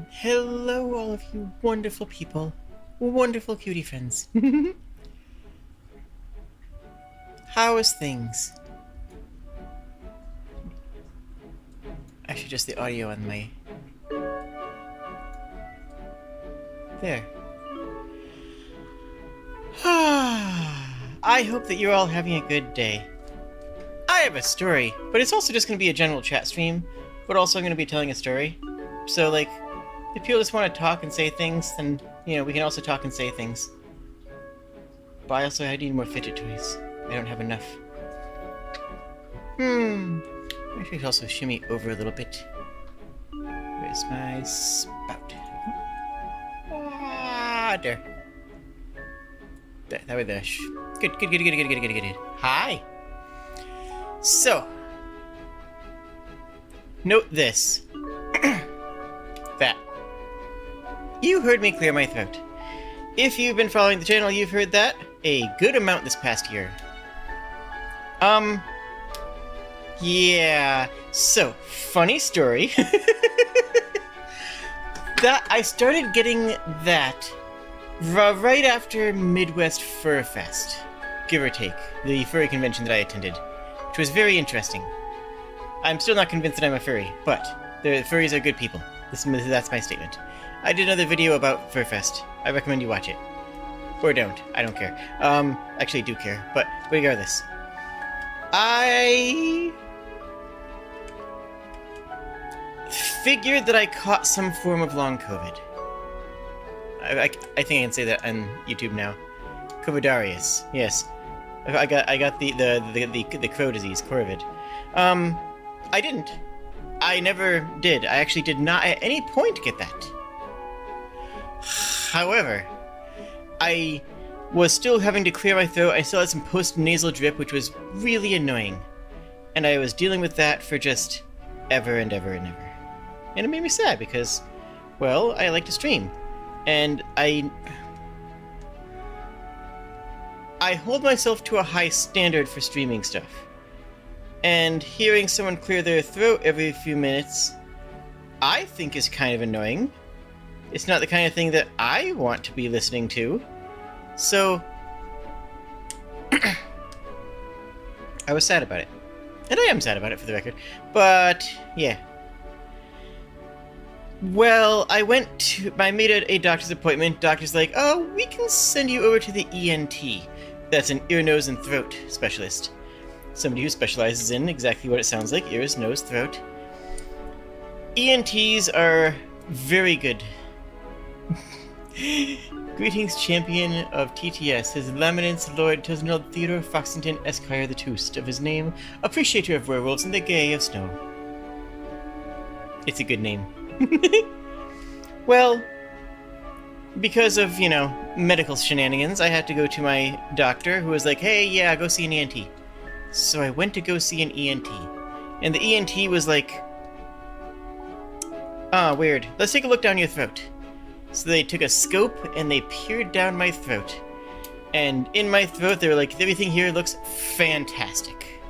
Hello, all of you wonderful people. Wonderful cutie friends. How is things? I should adjust the audio on my... There. I hope that you're all having a good day. I have a story, but it's also just going to be a general chat stream, but also I'm going to be telling a story. So, like, if people just want to talk and say things, then, you know, we can also talk and say things. But I need more fidget toys. I don't have enough. I should also shimmy over a little bit. Where's my spout? There. That way there. Good. Hi! So, note this. That. You heard me clear my throat. If you've been following the channel, you've heard that a good amount this past year. Yeah. So, funny story. That I started getting that right after Midwest Fur Fest, give or take, the furry convention that I attended, which was very interesting. I'm still not convinced that I'm a furry, but the furries are good people. That's my statement. I did another video about Furfest. I recommend you watch it. Or don't. I don't care. Actually I do care, but regardless. I figured that I caught some form of long COVID. I think I can say that on YouTube now. Covidarius. Yes. I got the crow disease, Corvid. I didn't. I never did. I actually did not at any point get that. However, I was still having to clear my throat. I still had some post-nasal drip, which was really annoying. And I was dealing with that for just ever and ever and ever. And it made me sad because, well, I like to stream. And I hold myself to a high standard for streaming stuff. And hearing someone clear their throat every few minutes, I think is kind of annoying. It's not the kind of thing that I want to be listening to. So, I was sad about it. And I am sad about it, for the record. But, yeah. Well, I made a doctor's appointment. Doctor's like, oh, we can send you over to the ENT. That's an ear, nose, and throat specialist. Somebody who specializes in exactly what it sounds like, ears, nose, throat. ENTs are very good. Greetings, champion of TTS, His Laminance Lord Tosnald Theodore Foxington Esquire the Toast, of his name, appreciator of werewolves and the gay of snow. It's a good name. Well, because of, you know, medical shenanigans, I had to go to my doctor, who was like, hey, yeah, go see an ENT. So I went to go see an ENT. And the ENT was like, weird. Let's take a look down your throat. So they took a scope and they peered down my throat. And in my throat, they were like, everything here looks fantastic.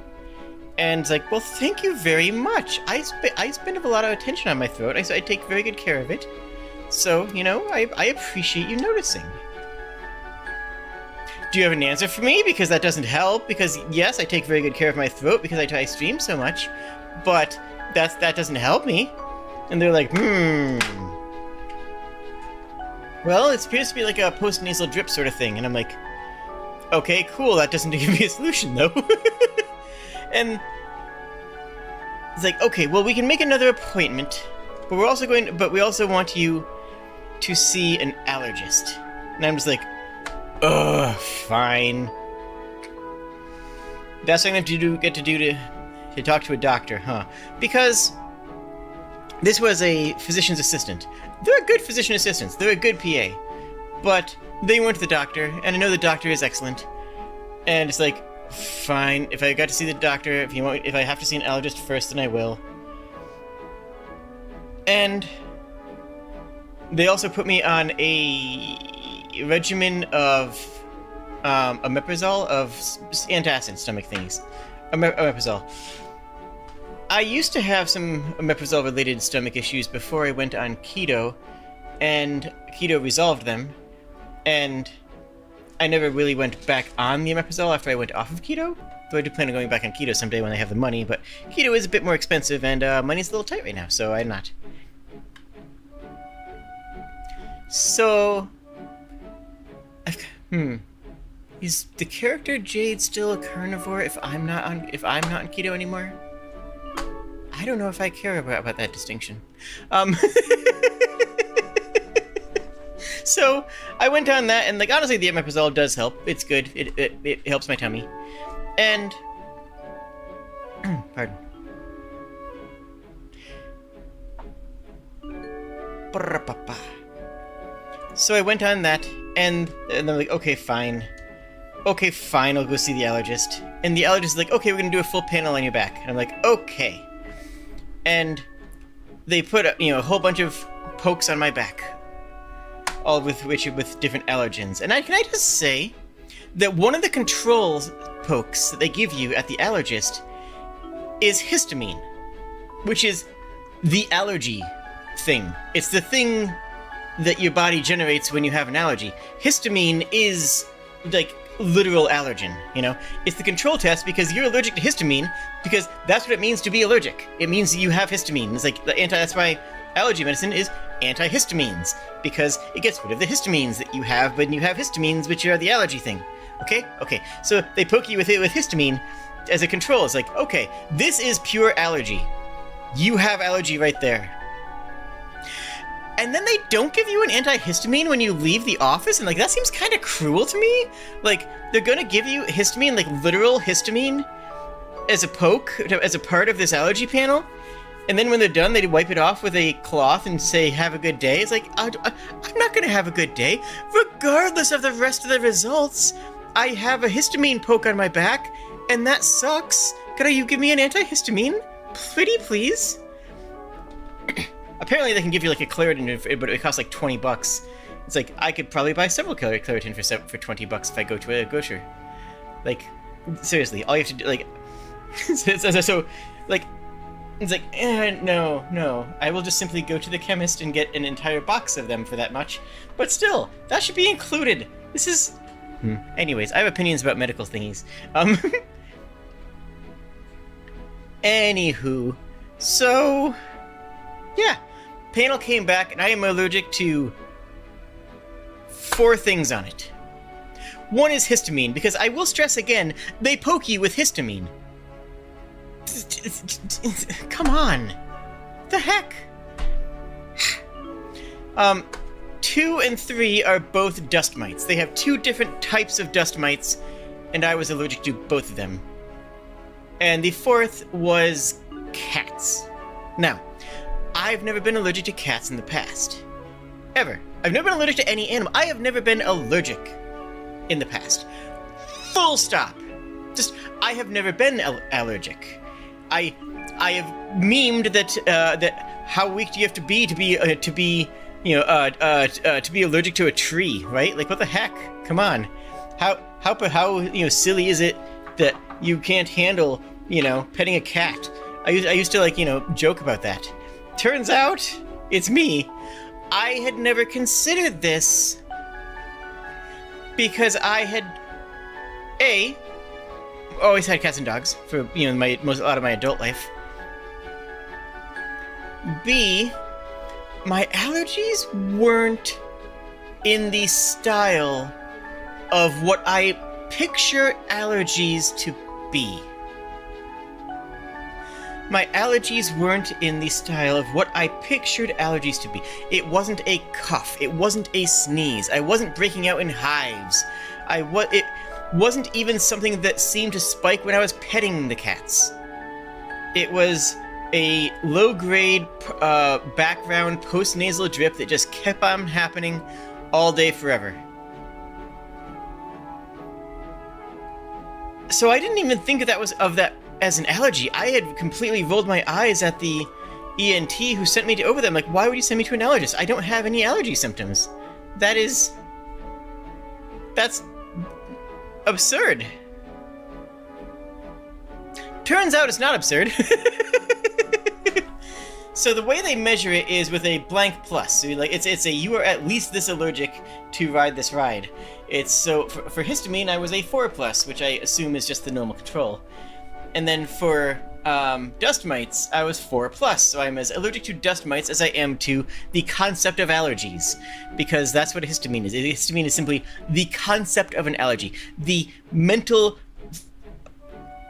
And it's like, well, thank you very much. I spend a lot of attention on my throat. I take very good care of it. So, you know, I appreciate you noticing. Do you have an answer for me? Because that doesn't help. Because, yes, I take very good care of my throat because I stream so much. But that doesn't help me. And they're like, well, it appears to be like a post-nasal drip sort of thing. And I'm like, okay, cool. That doesn't give me a solution, though. And it's like, okay, well, we can make another appointment. But we also want you to see an allergist. And I'm just like, ugh, fine. That's what I'm going to talk to a doctor, huh? Because this was a physician's assistant. They're a good physician assistants. They're a good PA. But they weren't the doctor, and I know the doctor is excellent. And it's like, fine. If I got to see the doctor, if I have to see an allergist first, then I will. And they also put me on a regimen of omeprazole, of antacid stomach things. Omeprazole. I used to have some omeprazole-related stomach issues before I went on keto, and keto resolved them, and I never really went back on the omeprazole after I went off of keto. Though I do plan on going back on keto someday when I have the money, but keto is a bit more expensive, and money's a little tight right now, so I'm not. So... Is the character Jade still a carnivore if I'm not on keto anymore? I don't know if I care about that distinction. So I went on that, and like honestly, the omeprazole does help. It's good. It helps my tummy. And pardon. So I went on that, and they're like, okay, fine. Okay, fine, I'll go see the allergist. And the allergist is like, okay, we're gonna do a full panel on your back. And I'm like, okay. And they put a whole bunch of pokes on my back, all with different allergens. And can I just say that one of the control pokes that they give you at the allergist is histamine, which is the allergy thing. It's the thing that your body generates when you have an allergy. Histamine is like literal allergen, It's the control test because you're allergic to histamine, because that's what it means to be allergic. It means that you have histamine. It's like that's why allergy medicine is antihistamines, because it gets rid of the histamines that you have when you have histamines, which are the allergy thing. Okay? So they poke you with histamine as a control. It's like, okay, this is pure allergy. You have allergy right there. And then they don't give you an antihistamine when you leave the office, and like that seems kind of cruel to me. Like they're gonna give you histamine, like literal histamine, as a poke, as a part of this allergy panel, and then when they're done, they wipe it off with a cloth and say, "Have a good day." It's like I'm not gonna have a good day, regardless of the rest of the results. I have a histamine poke on my back, and that sucks. Could you give me an antihistamine, pretty please? Apparently they can give you like a Claritin, but it costs like $20. It's like, I could probably buy several Claritin for $20 if I go to a grocer. Like, seriously, all you have to do, like... so, like, it's like, no. I will just simply go to the chemist and get an entire box of them for that much. But still, that should be included. This is... Anyways, I have opinions about medical thingies. Anywho, so... Yeah. Panel came back, and I am allergic to 4 things on it. One is histamine, because I will stress again, they poke you with histamine. Come on. The heck? 2 and 3 are both dust mites. They have 2 different types of dust mites, and I was allergic to both of them. And the 4th was cats. Now, I've never been allergic to cats in the past. Ever. I've never been allergic to any animal. I have never been allergic in the past. Full stop. Just, I have never been allergic. I have memed that how weak do you have to be allergic to a tree, right? Like, what the heck? Come on. How silly is it that you can't handle, petting a cat? I used to joke about that. Turns out, it's me. I had never considered this because I had always had cats and dogs for a lot of my adult life. B, my allergies weren't in the style of what I picture allergies to be. My allergies weren't in the style of what I pictured allergies to be. It wasn't a cough. It wasn't a sneeze. I wasn't breaking out in hives. It wasn't even something that seemed to spike when I was petting the cats. It was a low-grade background post-nasal drip that just kept on happening all day forever. So I didn't even think of that as an allergy. I had completely rolled my eyes at the ENT who sent me over them. Like, why would you send me to an allergist? I don't have any allergy symptoms. That's absurd. Turns out it's not absurd. So the way they measure it is with a blank plus. So like it's a you are at least this allergic to ride this ride. It's so for histamine I was a 4+, which I assume is just the normal control. And then for dust mites I was 4+, so I'm as allergic to dust mites as I am to the concept of allergies, because that's what a histamine is. Histamine is simply the concept of an allergy, the mental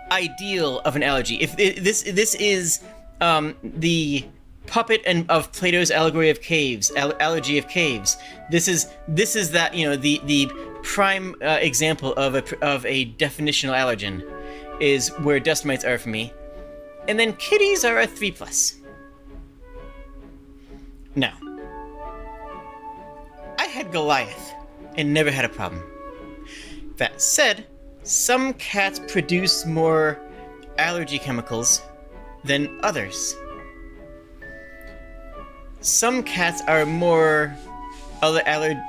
ideal of an allergy. If this is the puppet of Plato's allegory of caves, allergy of caves. This is that, you know, the prime example of a definitional allergen is where dust mites are for me, and then kitties are a 3+. Now, I had Goliath and never had a problem. That said, some cats produce more allergy chemicals than others. Some cats are more allergified,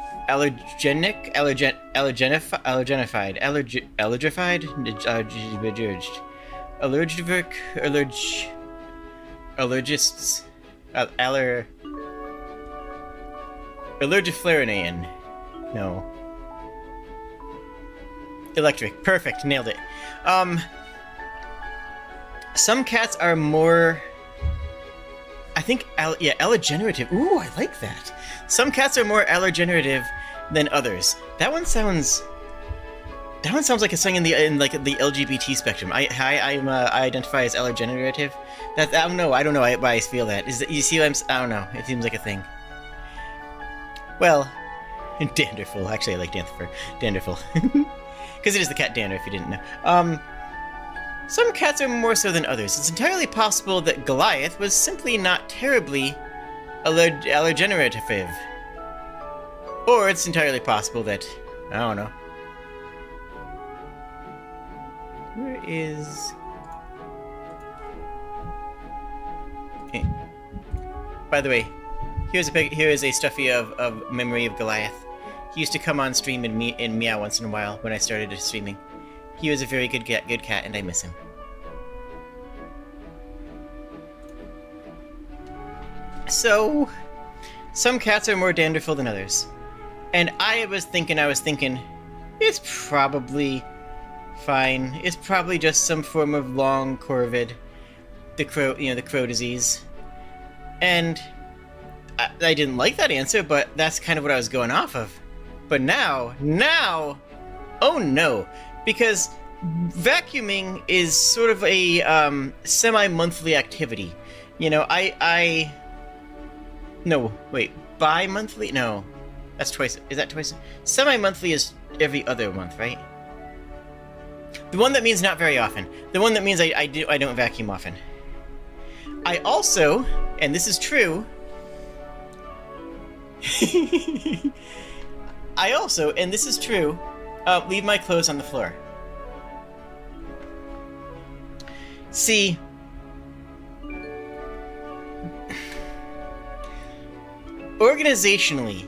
allergiflarinian. No. Electric. Perfect. Nailed it. Some cats are more, I think, allergenerative. Ooh, I like that. Some cats are more allergenerative than others. That one sounds like a song in the LGBT spectrum. I identify as allergenerative. I don't know why I feel that. You see what I don't know. It seems like a thing. Well, Danderful. Actually, I like Danderful. Because it is the cat Dander, if you didn't know. Some cats are more so than others. It's entirely possible that Goliath was simply not terribly allergenerative. Or it's entirely possible that, I don't know. Where is... Okay. By the way, here is a stuffy of memory of Goliath. He used to come on stream and meow once in a while when I started streaming. He was a very good cat, and I miss him. So, some cats are more danderful than others. And I was thinking, it's probably fine. It's probably just some form of long corvid, the crow disease. And I didn't like that answer, but that's kind of what I was going off of. But now, oh no, because vacuuming is sort of a semi-monthly activity. You know, no, wait, bi-monthly? No, that's twice. Is that twice? Semi-monthly is every other month, right? The one that means not very often. The one that means I don't vacuum often. I also, and this is true, I also, and this is true, leave my clothes on the floor. See, organizationally,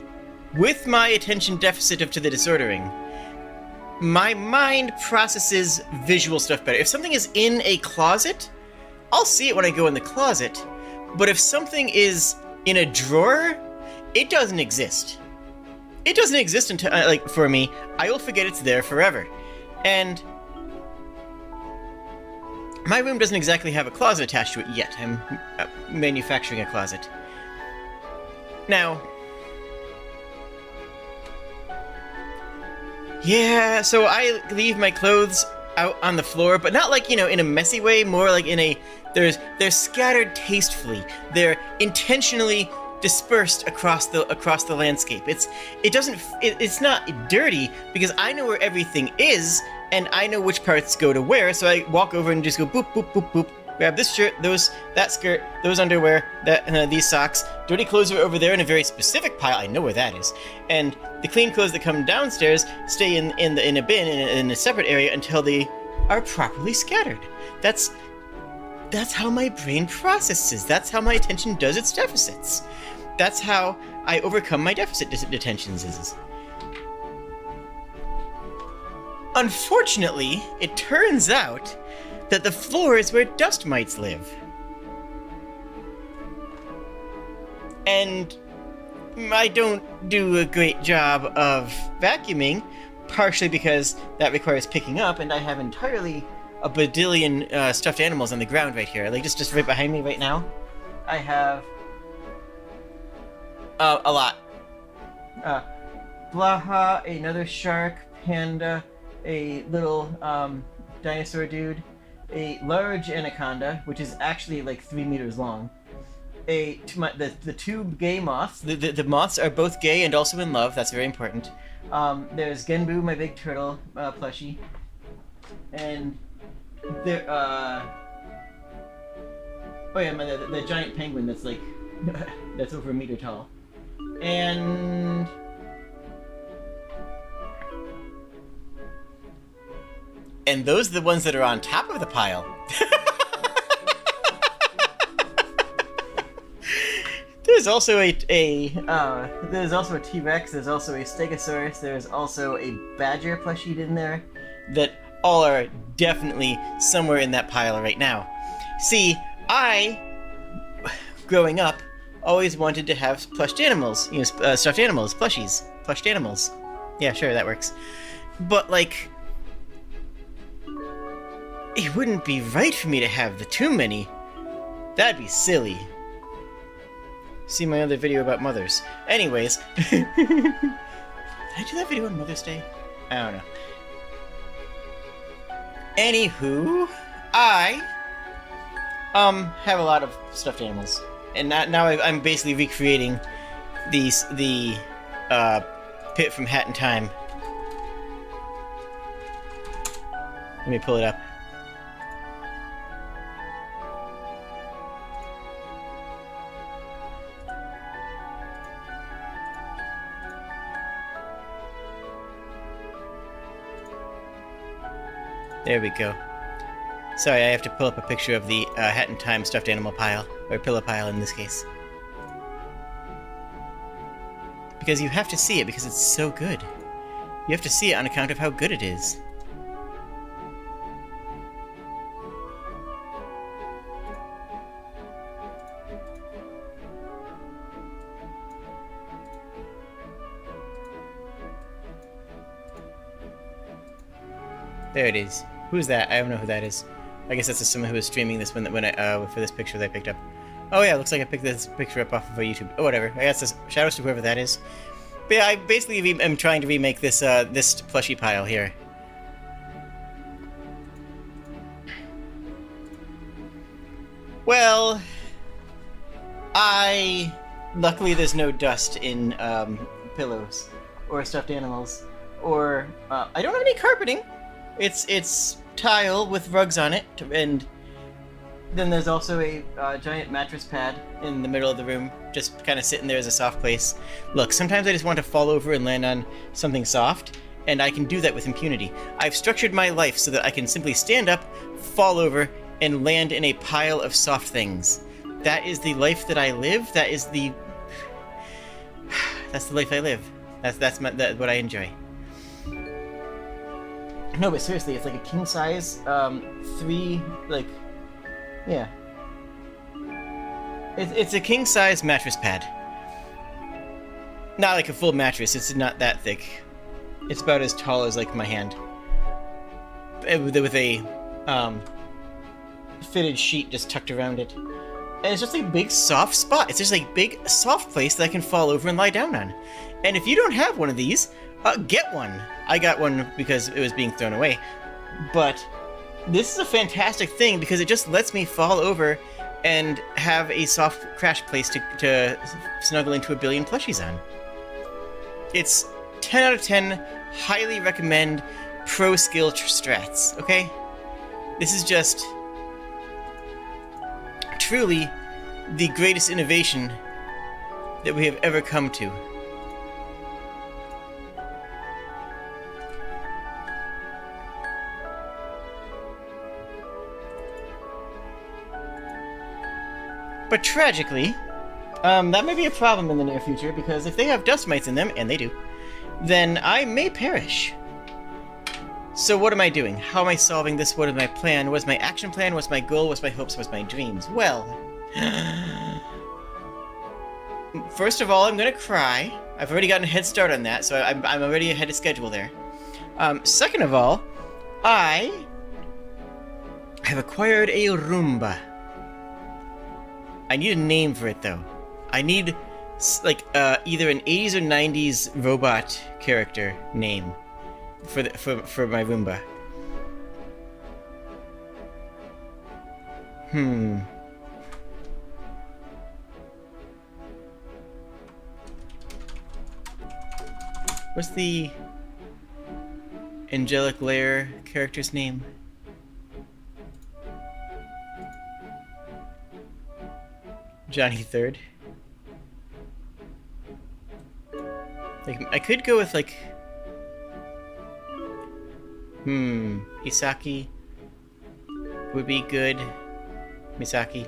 with my attention deficit to the disordering, my mind processes visual stuff better. If something is in a closet, I'll see it when I go in the closet. But if something is in a drawer, it doesn't exist. It doesn't exist until, for me, I will forget it's there forever. And my room doesn't exactly have a closet attached to it yet. I'm manufacturing a closet. Now, yeah, so I leave my clothes out on the floor, but not like, in a messy way, more like in a, they're scattered tastefully. They're intentionally dispersed across the landscape. It's not dirty because I know where everything is and I know which parts go to where, so I walk over and just go boop boop boop boop, grab this shirt, that skirt, those underwear, these socks. Dirty clothes are over there in a very specific pile. I know where that is. And the clean clothes that come downstairs stay in a bin in a separate area until they are properly scattered. That's how my brain processes. That's how my attention does its deficits. That's how I overcome my deficit detentions. Unfortunately, it turns out that the floor is where dust mites live. And I don't do a great job of vacuuming, partially because that requires picking up, and I have entirely a badillion stuffed animals on the ground right here. Like, just right behind me right now, I have a lot. Blaha, another shark, panda, a little dinosaur dude, a large anaconda, which is actually like 3 meters long, the two gay moths. The moths are both gay and also in love. That's very important. There's Genbu, my big turtle plushie, and there. Oh yeah, the giant penguin that's like that's over 1 meter tall, and those are the ones that are on top of the pile. There's also a T-Rex. There's also a Stegosaurus. There's also a badger plushie in there, that all are definitely somewhere in that pile right now. See, I, growing up, always wanted to have plushed animals, stuffed animals, plushies, plushed animals. Yeah, sure, that works. But like, it wouldn't be right for me to have too many. That'd be silly. See my other video about mothers. Anyways, did I do that video on Mother's Day? I don't know. Anywho, I have a lot of stuffed animals, and now I'm basically recreating the pit from Hat in Time. Let me pull it up. There we go. Sorry, I have to pull up a picture of the Hat in Time stuffed animal pile, or pillow pile in this case. Because you have to see it, because it's so good. You have to see it on account of how good it is. There it is. Who's that? I don't know who that is. I guess that's just someone who was streaming this for this picture that I picked up. Oh yeah, looks like I picked this picture up off of YouTube. Oh, whatever. I guess this shoutouts to whoever that is. But yeah, I basically am trying to remake this this plushie pile here. Well, luckily there's no dust in pillows or stuffed animals, or I don't have any carpeting. It's tile with rugs on it, and then there's also a giant mattress pad in the middle of the room, just kind of sitting there as a soft place. Look, sometimes I just want to fall over and land on something soft, and I can do that with impunity. I've structured my life so that I can simply stand up, fall over, and land in a pile of soft things. That is the life that I live. That's the life I live. That's what I enjoy. No, but seriously, it's like a king size, yeah. It's a king size mattress pad. Not like a full mattress. It's not that thick. It's about as tall as like my hand. With a fitted sheet just tucked around it. And it's just a big soft spot. It's just a big soft place that I can fall over and lie down on. And if you don't have one of these, get one. I got one because it was being thrown away. But this is a fantastic thing because it just lets me fall over and have a soft crash place to snuggle into a billion plushies on. It's 10 out of 10. Highly recommend pro skill strats, okay? This is just truly the greatest innovation that we have ever come to. But tragically, that may be a problem in the near future, because if they have dust mites in them, and they do, then I may perish. So what am I doing? How am I solving this? What is my plan? What's my action plan? What's my goal? What's my hopes? What's my dreams? Well, first of all, I'm gonna cry. I've already gotten a head start on that, so I'm already ahead of schedule there. Second of all, I have acquired a Roomba. I need a name for it, though. I need, like, either an 80s or 90s robot character name for my Roomba. What's the angelic layer character's name? Johnny Third. Like, I could go with, like... Isaki would be good. Misaki.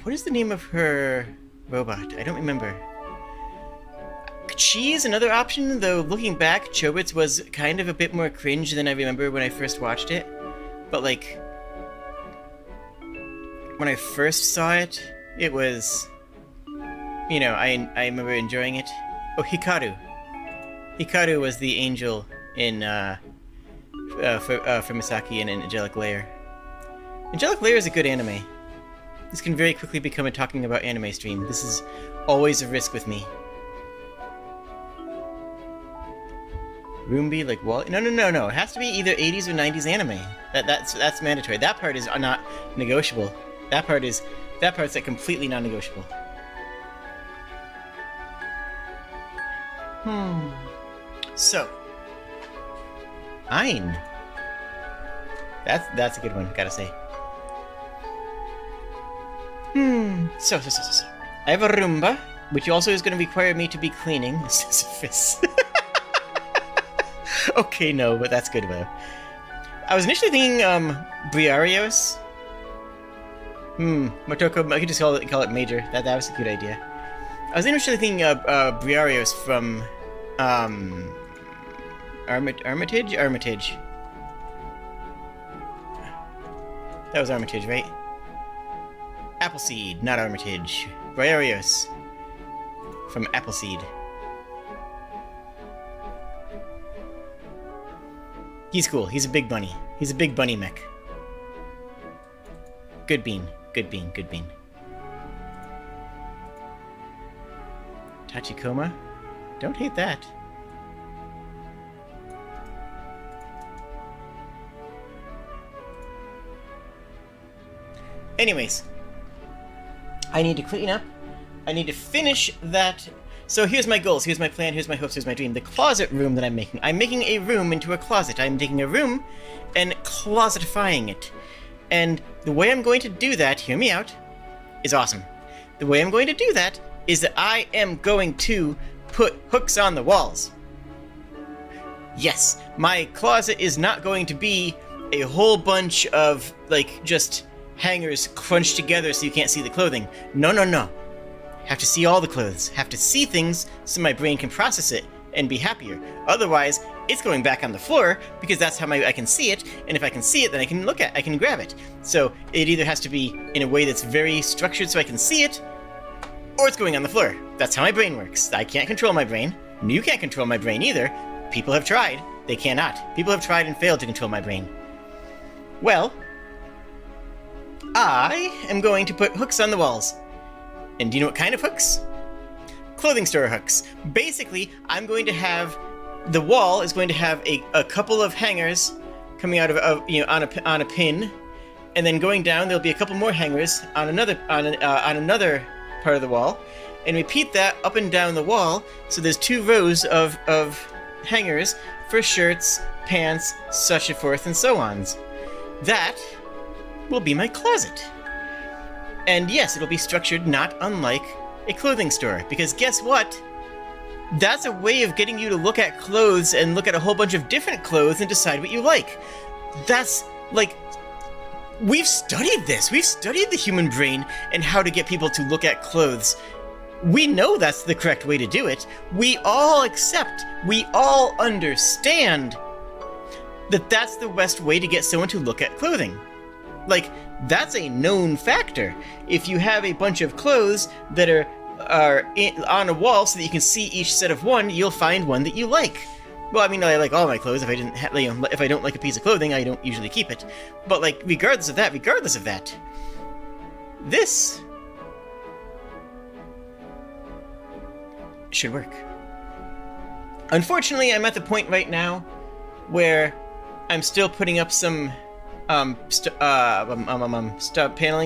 What is the name of her robot? I don't remember. Chi is another option, though looking back, Chobits was kind of a bit more cringe than I remember when I first watched it. But, like, when I first saw it, it was, you know, I remember enjoying it. Oh, Hikaru. Hikaru was the angel in, for Misaki in Angelic Layer. Angelic Layer is a good anime. This can very quickly become a talking about anime stream. This is always a risk with me. Roomba, like Wall? No. It has to be either 80s or 90s anime. That's mandatory. That part is not negotiable. That part's like completely non-negotiable. So, Ein. That's a good one, gotta say. So. I have a Roomba, which also is going to require me to be cleaning. Sisyphus. Okay, no, but that's good, though. I was initially thinking, Briarios. Motoko, I could just call it Major. That was a good idea. I was initially thinking, Briarios from, Armitage? Armitage. That was Armitage, right? Appleseed, not Armitage. Briarios. From Appleseed. He's cool. He's a big bunny. He's a big bunny mech. Good bean. Good bean. Good bean. Tachikoma? Don't hate that. Anyways. I need to clean up. I need to finish that. So here's my goals, here's my plan, here's my hopes, here's my dream. The closet room that I'm making. I'm making a room into a closet. I'm taking a room and closetifying it. And the way I'm going to do that, hear me out, is awesome. The way I'm going to do that is that I am going to put hooks on the walls. Yes, my closet is not going to be a whole bunch of, like, just hangers crunched together so you can't see the clothing. No. Have to see all the clothes. Have to see things so my brain can process it and be happier. Otherwise, it's going back on the floor because that's how I can see it. And if I can see it, then I can grab it. So it either has to be in a way that's very structured so I can see it, or it's going on the floor. That's how my brain works. I can't control my brain. You can't control my brain either. People have tried. They cannot. People have tried and failed to control my brain. Well, I am going to put hooks on the walls. And do you know what kind of hooks? Clothing store hooks. Basically, I'm going to have... The wall is going to have a couple of hangers coming out of on a pin, and then going down there'll be a couple more hangers on another part of the wall, and repeat that up and down the wall. So there's 2 rows of hangers for shirts, pants, such and forth, and so on. That will be my closet. And yes, it'll be structured not unlike a clothing store, because guess what? That's a way of getting you to look at clothes and look at a whole bunch of different clothes and decide what you like. That's, like, we've studied this. We've studied the human brain and how to get people to look at clothes. We know that's the correct way to do it. We all accept, we all understand that that's the best way to get someone to look at clothing. Like, That's a known factor. If you have a bunch of clothes that are on a wall so that you can see each set of one, you'll find one that you like. Well, I mean, I like all my clothes. If I didn't, if I don't like a piece of clothing, I don't usually keep it. But like, regardless of that, this should work. Unfortunately, I'm at the point right now where I'm still putting up some paneling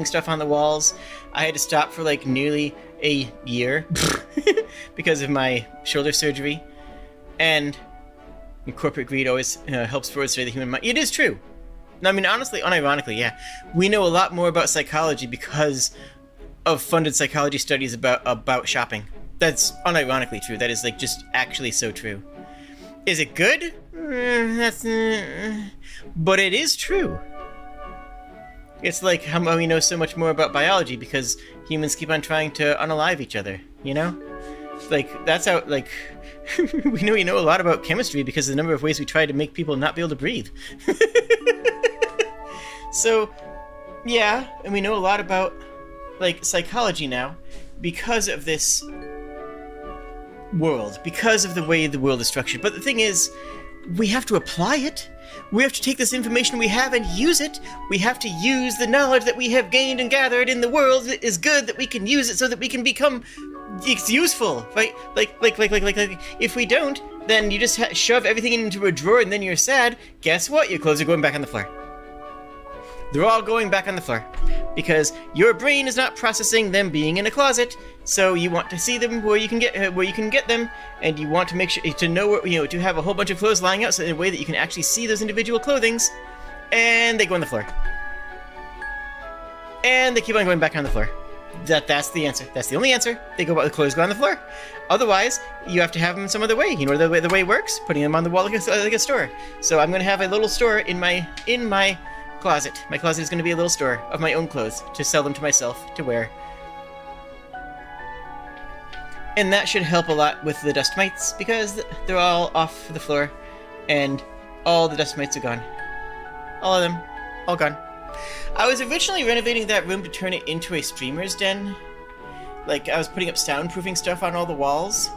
stuff on the walls. I had to stop for like nearly a year because of my shoulder surgery, and corporate greed always helps frustrate the human mind. It is true. I mean, honestly, unironically, yeah. We know a lot more about psychology because of funded psychology studies about shopping. That's unironically true. That is, like, just actually so true. Is it good? But it is true. It's like how we know so much more about biology because humans keep on trying to unalive each other, you know? Like, that's how, like... we know a lot about chemistry because of the number of ways we try to make people not be able to breathe. So, yeah, and we know a lot about, like, psychology now because of this world, because of the way the world is structured. But the thing is, we have to apply it. We have to take this information we have and use it. We have to use the knowledge that we have gained and gathered in the world that is good, that we can use it so that we can become... It's useful, right? Like, if we don't, then you just shove everything into a drawer and then you're sad. Guess what? Your clothes are going back on the floor. They're all going back on the floor because your brain is not processing them being in a closet. So you want to see them where you can get them, and you want to make sure to know where, to have a whole bunch of clothes lying out so in a way that you can actually see those individual clothings, and they go on the floor, and they keep on going back on the floor. That's the answer. That's the only answer. The clothes go on the floor. Otherwise, you have to have them some other way. You know the way it works? Putting them on the wall like a store. So I'm going to have a little store in my closet. My closet is going to be a little store of my own clothes to sell them to myself to wear. And that should help a lot with the dust mites because they're all off the floor and all the dust mites are gone. All of them. All gone. I was originally renovating that room to turn it into a streamer's den. Like, I was putting up soundproofing stuff on all the walls.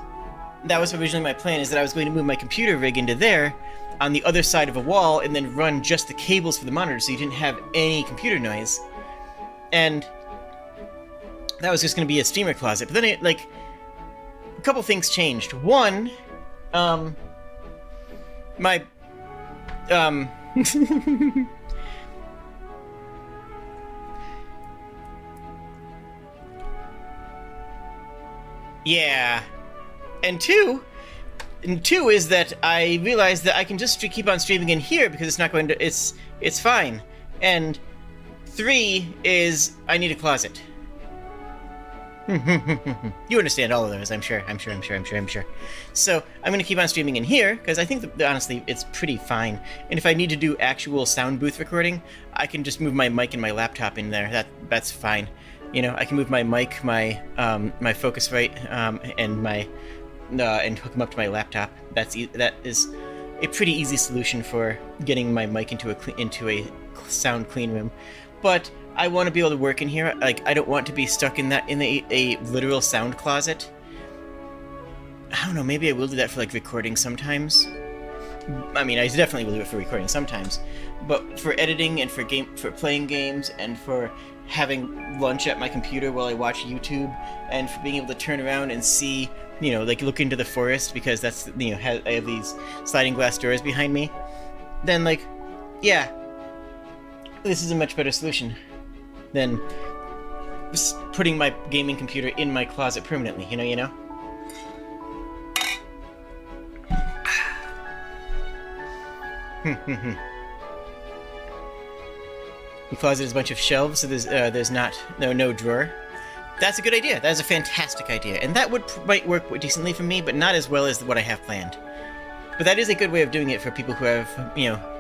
That was originally my plan, is that I was going to move my computer rig into there on the other side of a wall and then run just the cables for the monitor so you didn't have any computer noise. And that was just going to be a streamer closet. But then a couple things changed. One, my yeah. And two is that I realized that I can just keep on streaming in here because it's not going to... It's fine. And 3 is I need a closet. You understand all of those, I'm sure. So I'm going to keep on streaming in here because I think that honestly it's pretty fine. And if I need to do actual sound booth recording, I can just move my mic and my laptop in there. That's fine. You know, I can move my mic, my Focusrite, and hook them up to my laptop. That is a pretty easy solution for getting my mic into a sound clean room. But I want to be able to work in here. Like, I don't want to be stuck in a literal sound closet. I don't know. Maybe I will do that for like recording sometimes. I mean, I definitely will do it for recording sometimes. But for editing and for playing games and for having lunch at my computer while I watch YouTube and for being able to turn around and see, like look into the forest because that's, I have these sliding glass doors behind me, then yeah, this is a much better solution than just putting my gaming computer in my closet permanently, you know? The closet is a bunch of shelves, so there's no drawer. That's a good idea. That is a fantastic idea, and that might work decently for me, but not as well as what I have planned. But that is a good way of doing it for people who have,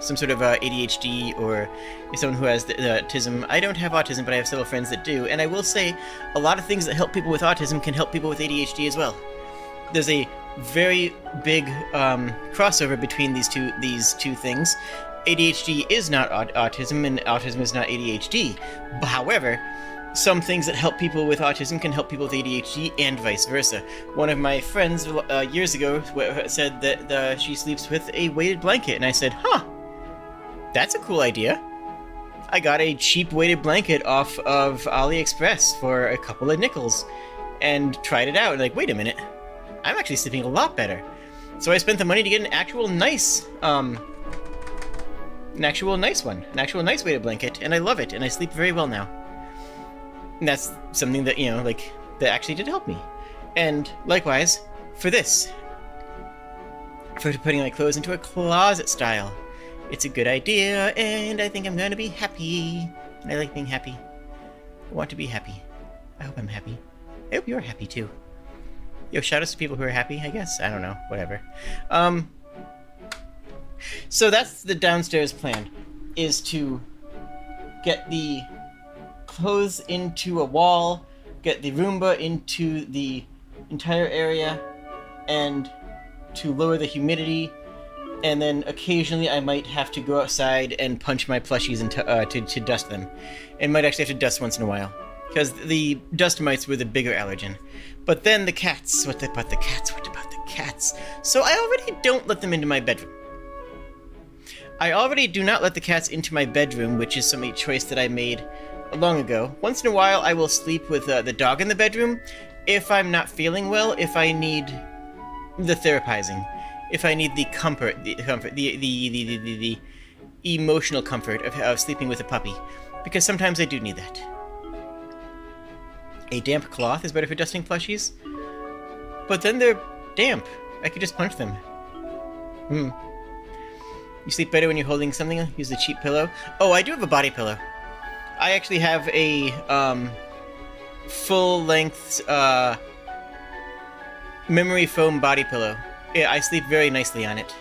some sort of ADHD or someone who has the autism. I don't have autism, but I have several friends that do, and I will say a lot of things that help people with autism can help people with ADHD as well. There's a very big crossover between these two things, ADHD is not autism, and autism is not ADHD. However, some things that help people with autism can help people with ADHD, and vice versa. One of my friends years ago said that she sleeps with a weighted blanket, and I said, huh, that's a cool idea. I got a cheap weighted blanket off of AliExpress for a couple of nickels, and tried it out, and like, wait a minute, I'm actually sleeping a lot better. So I spent the money to get an actual nice weighted blanket, and I love it, and I sleep very well now. And that's something that, you know, like, that actually did help me. And likewise, for this. For putting my clothes into a closet style. It's a good idea, and I think I'm gonna be happy. And I like being happy. I want to be happy. I hope I'm happy. I hope you're happy, too. Yo, shout outs to people who are happy, I guess? I don't know, whatever. So that's the downstairs plan, is to get the clothes into a wall, get the Roomba into the entire area, and to lower the humidity, and then occasionally I might have to go outside and punch my plushies to dust them. And might actually have to dust once in a while, because the dust mites were the bigger allergen. But then the cats, what about the cats? So I already don't let them into my bedroom. I already do not let the cats into my bedroom, which is some choice that I made long ago. Once in a while, I will sleep with the dog in the bedroom if I'm not feeling well, if I need the therapizing, if I need the the emotional comfort of sleeping with a puppy, because sometimes I do need that. A damp cloth is better for dusting plushies, but then they're damp. I could just punch them. You sleep better when you're holding something? Use a cheap pillow? Oh, I do have a body pillow. I actually have a full-length memory foam body pillow. Yeah, I sleep very nicely on it.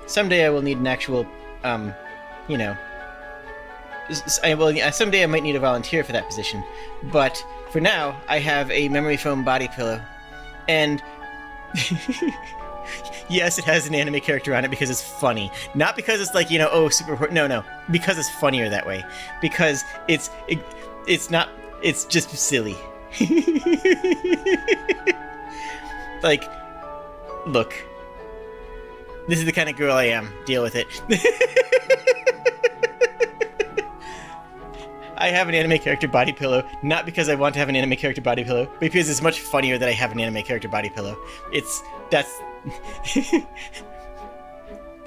Someday I will need an actual, you know... someday I might need a volunteer for that position. But for now, I have a memory foam body pillow. And... yes, it has an anime character on it because it's funny. Not because it's like, you know, oh, super... No. Because it's funnier that way. Because it's not... It's just silly. Like, look. This is the kind of girl I am. Deal with it. I have an anime character body pillow, not because I want to have an anime character body pillow, but because it's much funnier that I have an anime character body pillow. That's...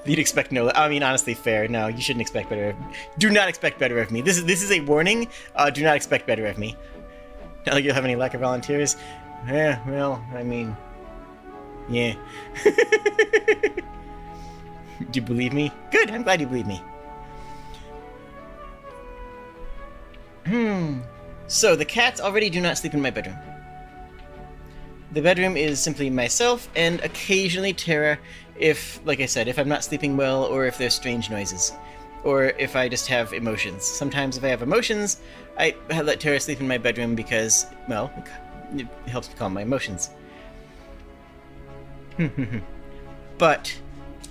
You'd expect no... I mean, honestly, fair. No, you shouldn't expect better of me. Do not expect better of me. This is a warning. Do not expect better of me. Not like you'll have any lack of volunteers. Yeah, well, I mean... Yeah. Do you believe me? Good, I'm glad you believe me. So, the cats already do not sleep in my bedroom. The bedroom is simply myself and occasionally Tara if, like I said, if I'm not sleeping well or if there's strange noises. Or if I just have emotions. Sometimes if I have emotions, I let Tara sleep in my bedroom because, well, it helps me calm my emotions. But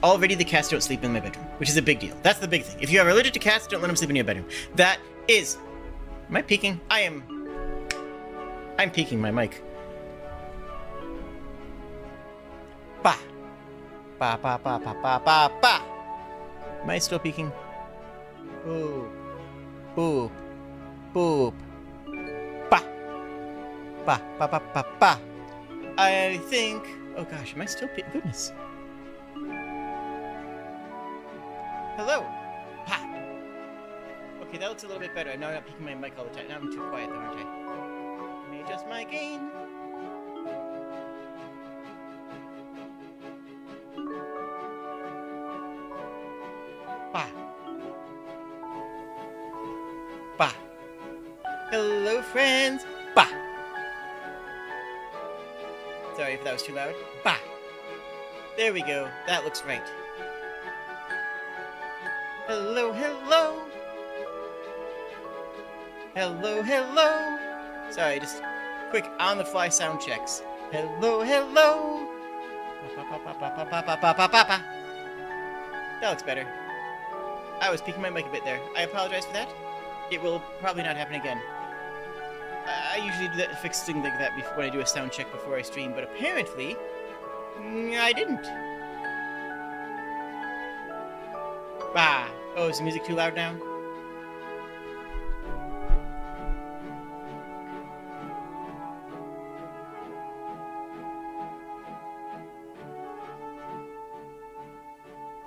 already the cats don't sleep in my bedroom, which is a big deal. That's the big thing. If you are allergic to cats, don't let them sleep in your bedroom. That is... Am I peeking? I'm peeking my mic. Ba. Ba ba ba ba ba ba ba. Am I still peeking? Boop. Boop. Boop. Ba. Ba ba ba ba ba. I think... Oh gosh, am I still peeking? Goodness. Hello. Ha. Okay, that looks a little bit better. Now I'm not peeking my mic all the time. Now I'm too quiet though, aren't I? Let me adjust my gain. Bah. Bah. Hello, friends. Bah. Sorry if that was too loud. Bah. There we go. That looks right. Hello, hello. Hello, hello. Sorry, just quick on-the-fly sound checks. Hello, hello. That looks better. I was peeking my mic a bit there. I apologize for that. It will probably not happen again. I usually do that, fix things like that when I do a sound check before I stream, but apparently, I didn't. Bah! Oh, is the music too loud now?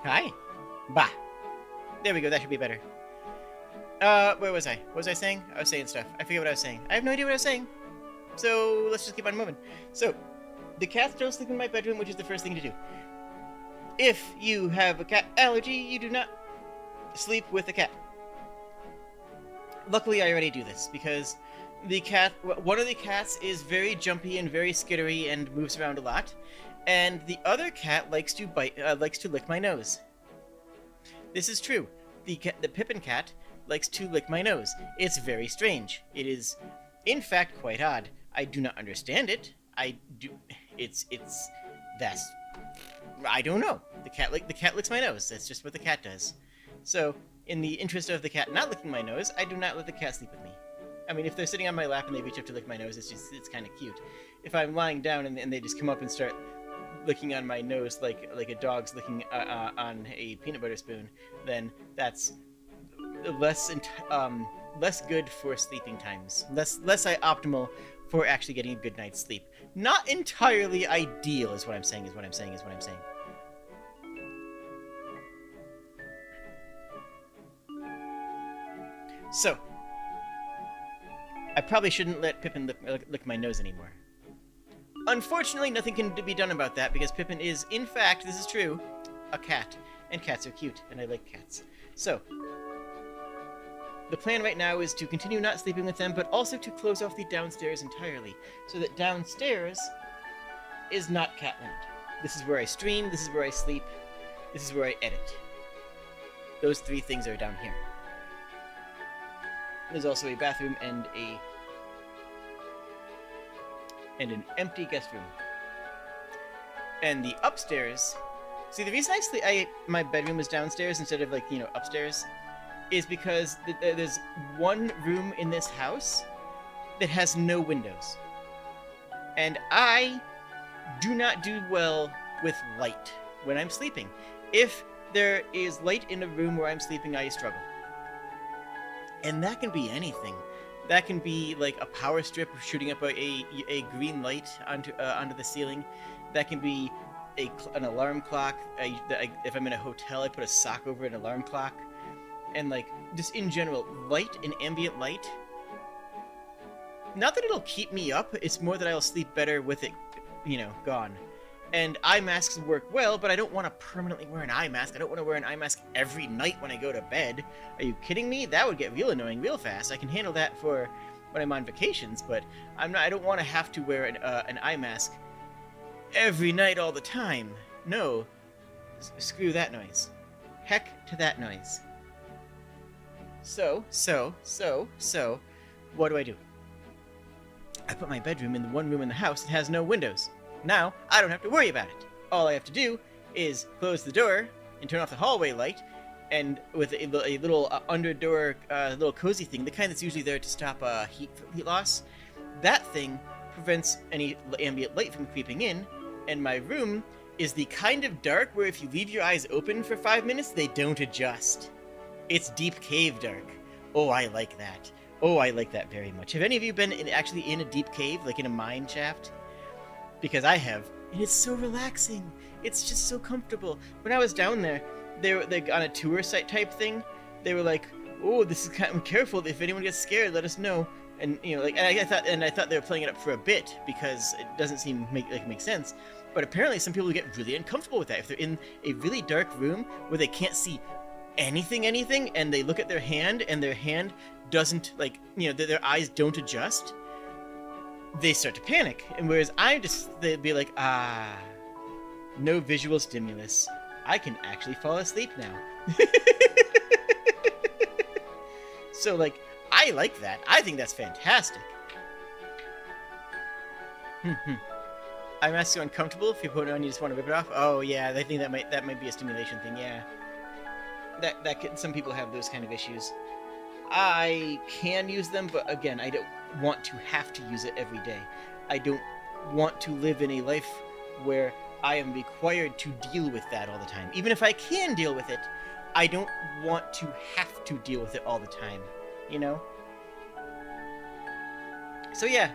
Hi. Bah. There we go, that should be better. Where was I? What was I saying? I was saying stuff. I forget what I was saying. I have no idea what I was saying. So, let's just keep on moving. So, the cats don't sleep in my bedroom, which is the first thing to do. If you have a cat allergy, you do not sleep with a cat. Luckily, I already do this, because one of the cats is very jumpy and very skittery and moves around a lot, and the other cat likes to lick my nose. This is true. The Pippin cat likes to lick my nose. It's very strange. It is, in fact, quite odd. I do not understand it. I don't know. The cat licks my nose. That's just what the cat does. So, in the interest of the cat not licking my nose, I do not let the cat sleep with me. I mean, if they're sitting on my lap and they reach up to lick my nose, it's kind of cute. If I'm lying down and they just come up and start licking on my nose like a dog's licking on a peanut butter spoon, then that's less good for sleeping times. Less optimal for actually getting a good night's sleep. Not entirely ideal, is what I'm saying. So, I probably shouldn't let Pippin lick my nose anymore. Unfortunately, nothing can be done about that, because Pippin is, in fact, this is true, a cat. And cats are cute, and I like cats. So, the plan right now is to continue not sleeping with them, but also to close off the downstairs entirely, so that downstairs is not Catland. This is where I stream, this is where I sleep, this is where I edit. Those three things are down here. There's also a bathroom and an empty guest room. And the upstairs... See, the reason my bedroom is downstairs instead of, upstairs is because there's one room in this house that has no windows. And I do not do well with light when I'm sleeping. If there is light in a room where I'm sleeping, I struggle. And that can be anything. That can be like a power strip shooting up a green light onto the ceiling. That can be an alarm clock. If I'm in a hotel, I put a sock over an alarm clock. And just in general, light and ambient light. Not that it'll keep me up, it's more that I'll sleep better with it, gone. And eye masks work well, but I don't want to permanently wear an eye mask. I don't want to wear an eye mask every night when I go to bed. Are you kidding me? That would get real annoying real fast. I can handle that for when I'm on vacations, but I don't want to have to wear an eye mask every night all the time. No. Screw that noise. Heck to that noise. So, what do? I put my bedroom in the one room in the house that has no windows. Now, I don't have to worry about it. All I have to do is close the door and turn off the hallway light, and with a little under-door little cozy thing, the kind that's usually there to stop heat loss, that thing prevents any ambient light from creeping in, and my room is the kind of dark where if you leave your eyes open for 5 minutes, they don't adjust. It's deep cave dark. Oh, I like that. Oh, I like that very much. Have any of you been actually in a deep cave, like in a mine shaft? Because I have, and it's so relaxing. It's just so comfortable. When I was down there, they on a tour site type thing. They were like, "Oh, this is kind of careful. If anyone gets scared, let us know." And I thought they were playing it up for a bit because it doesn't seem make sense. But apparently, some people get really uncomfortable with that if they're in a really dark room where they can't see anything, and they look at their hand and their hand doesn't their eyes don't adjust. They start to panic, and whereas they'd be like, no visual stimulus. I can actually fall asleep now. So, I like that. I think that's fantastic. Eye masks are uncomfortable. If you put it on, you just want to rip it off. Oh yeah, I think that might be a stimulation thing. Yeah. some people have those kind of issues. I can use them, but again, I don't want to have to use it every day. I don't want to live in a life where I am required to deal with that all the time. Even if I can deal with it, I don't want to have to deal with it all the time, you know? So yeah,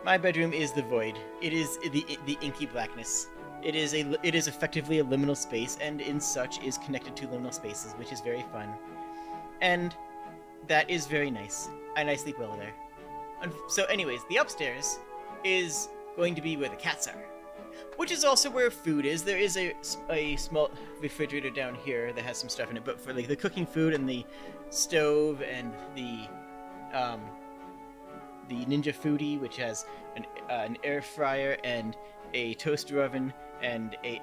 my bedroom is the void. It is the inky blackness. It is effectively a liminal space, and in such is connected to liminal spaces, which is very fun. And that is very nice, and I sleep well there. So anyways, the upstairs is going to be where the cats are, which is also where food is. There is a small refrigerator down here that has some stuff in it, but for like the cooking food and the stove and the Ninja Foodie, which has an air fryer and a toaster oven and a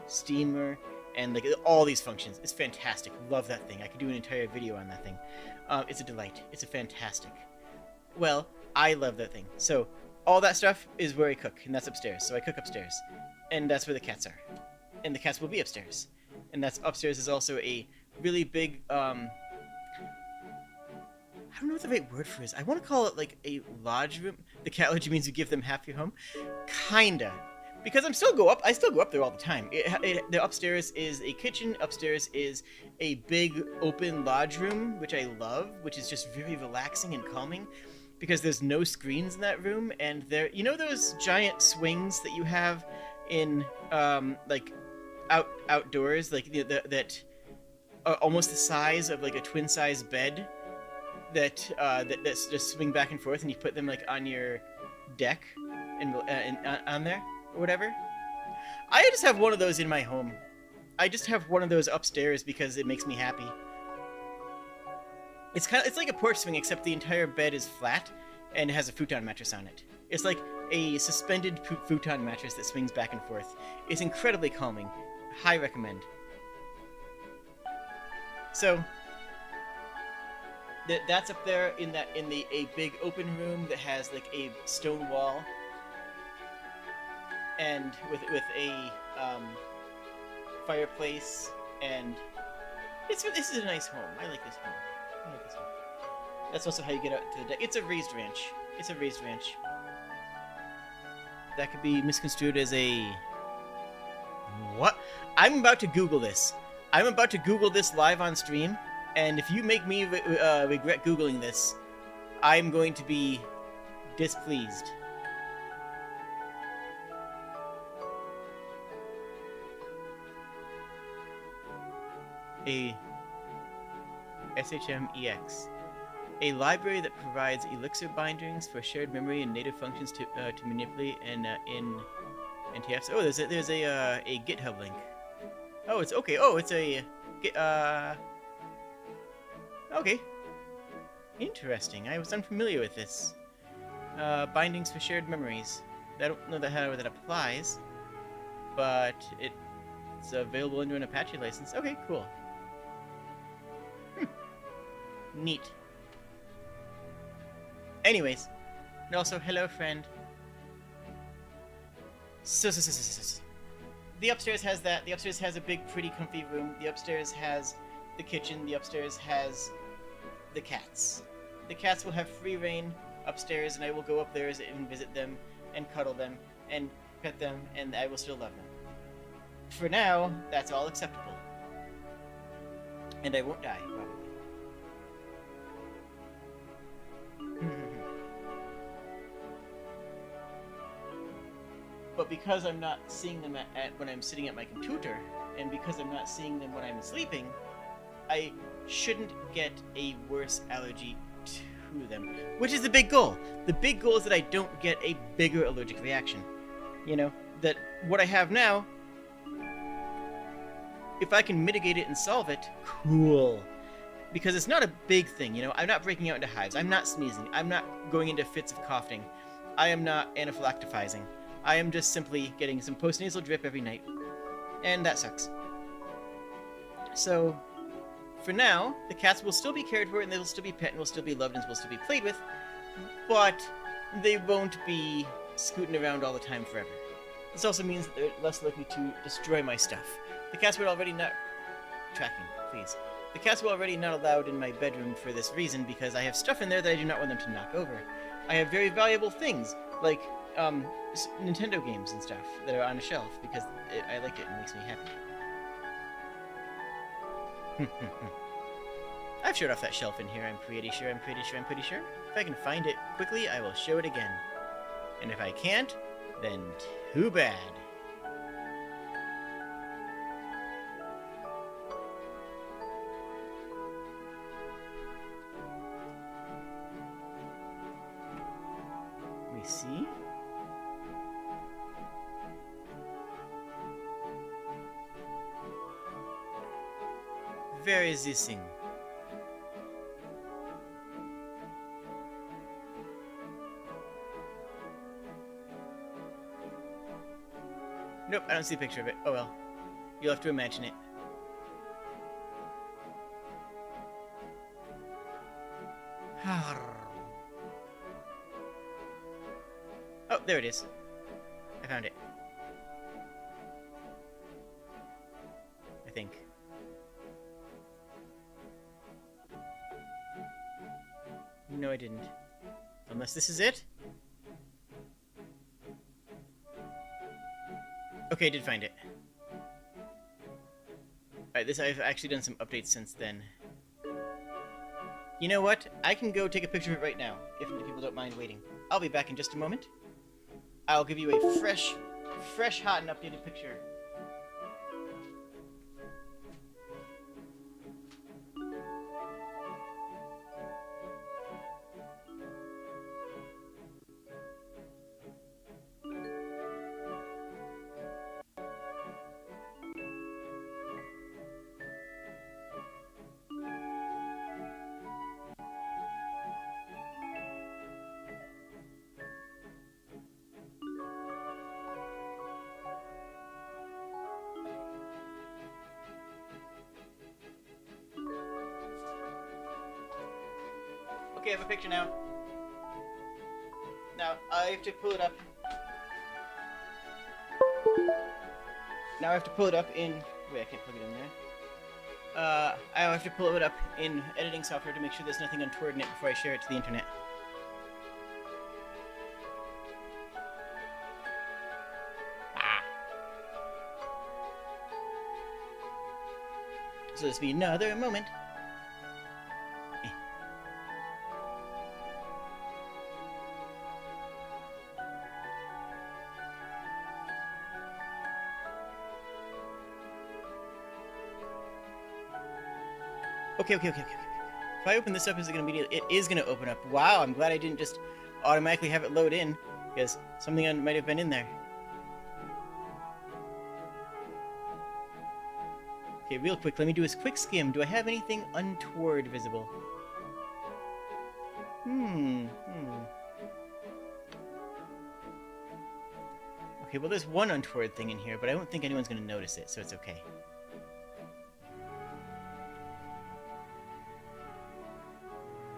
steamer and like all these functions. It's fantastic. Love that thing. I could do an entire video on that thing. It's a delight. It's a fantastic. Well, I love that thing. So all that stuff is where I cook, and that's upstairs. So I cook upstairs, and that's where the cats are, and the cats will be upstairs. And that's upstairs is also a really big I don't know what the right word for it is. I want to call it like a lodge room. The cat lodge means you give them half your home. Kinda. Because I still go up there all the time. The upstairs is a kitchen. Upstairs is a big open lodge room, which I love, which is just very relaxing and calming. Because there's no screens in that room, and there, you know those giant swings that you have in like outdoors, like that are almost the size of like a twin size bed. That just swing back and forth, and you put them like on your deck and on there or whatever. I just have one of those in my home. I just have one of those upstairs because it makes me happy. It's like a porch swing, except the entire bed is flat and has a futon mattress on it. It's like a suspended futon mattress that swings back and forth. It's incredibly calming. High recommend. So that's up there in a big open room that has like a stone wall and with a fireplace, and this is a nice home. I like this home. That's also how you get out to the deck. It's a raised ranch. That could be misconstrued as a what? I'm about to Google this. I'm about to Google this live on stream. And if you make me regret Googling this, I'm going to be displeased. A SHMEX. A library that provides elixir bindings for shared memory and native functions to manipulate and in NTFs. Oh, there's a GitHub link. Oh, it's okay. Oh, it's a okay. Interesting. I was unfamiliar with this. Bindings for shared memories. I don't know how that applies, but it's available under an Apache license. Okay, cool. Neat. Anyways, and also, hello, friend. So. The upstairs has that. The upstairs has a big, pretty, comfy room. The upstairs has the kitchen. The upstairs has the cats. The cats will have free reign upstairs, and I will go up there and visit them, and cuddle them, and pet them, and I will still love them. For now, that's all acceptable. And I won't die, probably. But because I'm not seeing them when I'm sitting at my computer, and because I'm not seeing them when I'm sleeping, I shouldn't get a worse allergy to them. Which is the big goal. The big goal is that I don't get a bigger allergic reaction. You know, that what I have now, if I can mitigate it and solve it, cool. Because it's not a big thing, you know? I'm not breaking out into hives. I'm not sneezing. I'm not going into fits of coughing. I am not anaphylactifying. I am just simply getting some postnasal drip every night. And that sucks. So, for now, the cats will still be cared for, and they will still be pet, and will still be loved, and will still be played with. But they won't be scooting around all the time forever. This also means that they're less likely to destroy my stuff. The cats were already not... Tracking, please. The cats were already not allowed in my bedroom for this reason because I have stuff in there that I do not want them to knock over. I have very valuable things, like, Nintendo games and stuff that are on a shelf because I like it and it makes me happy. I've showed off that shelf in here, I'm pretty sure. If I can find it quickly, I will show it again. And if I can't, then too bad. Let me see. Where is this thing? Nope, I don't see a picture of it. Oh well. You'll have to imagine it. Oh, there it is. I found it. I think. No, I didn't. Unless this is it? Okay, I did find it. Alright, I've actually done some updates since then. You know what? I can go take a picture of it right now, if people don't mind waiting. I'll be back in just a moment. I'll give you a fresh, hot and updated picture. Okay, I have a picture now. Now, I have to pull it up. Now I have to pull it up in... Wait, I can't plug it in there. I have to pull it up in editing software to make sure there's nothing untoward in it before I share it to the internet. So this will be another moment. Okay. If I open this up, is it going to immediately... It is going to open up. Wow, I'm glad I didn't just automatically have it load in, because something might have been in there. Okay, real quick, let me do a quick skim. Do I have anything untoward visible? Okay, well there's one untoward thing in here, but I don't think anyone's going to notice it, so it's okay.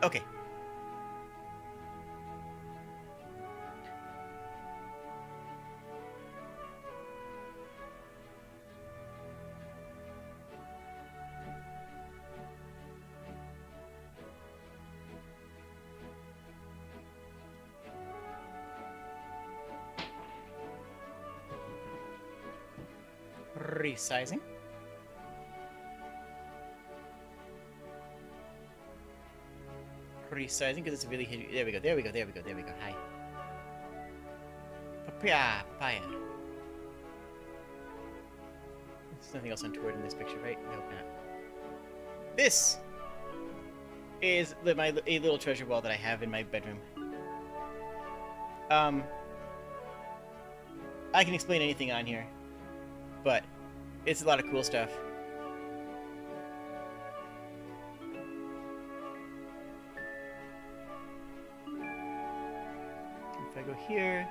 Okay. Resizing. Resizing because it's really heavy. There we go. Hi. Papaya. There's nothing else untoward in this picture, right? Nope, not. This is a little treasure wall that I have in my bedroom. I can explain anything on here, but it's a lot of cool stuff. If I go here,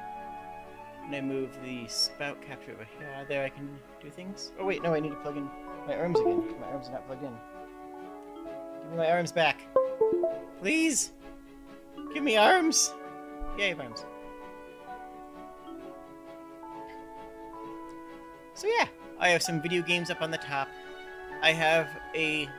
and I move the spout capture over here, there I can do things. Oh wait, no, I need to plug in my arms again. My arms are not plugged in. Give me my arms back. Please! Give me arms! Yeah, I have arms. So yeah, I have some video games up on the top. I have a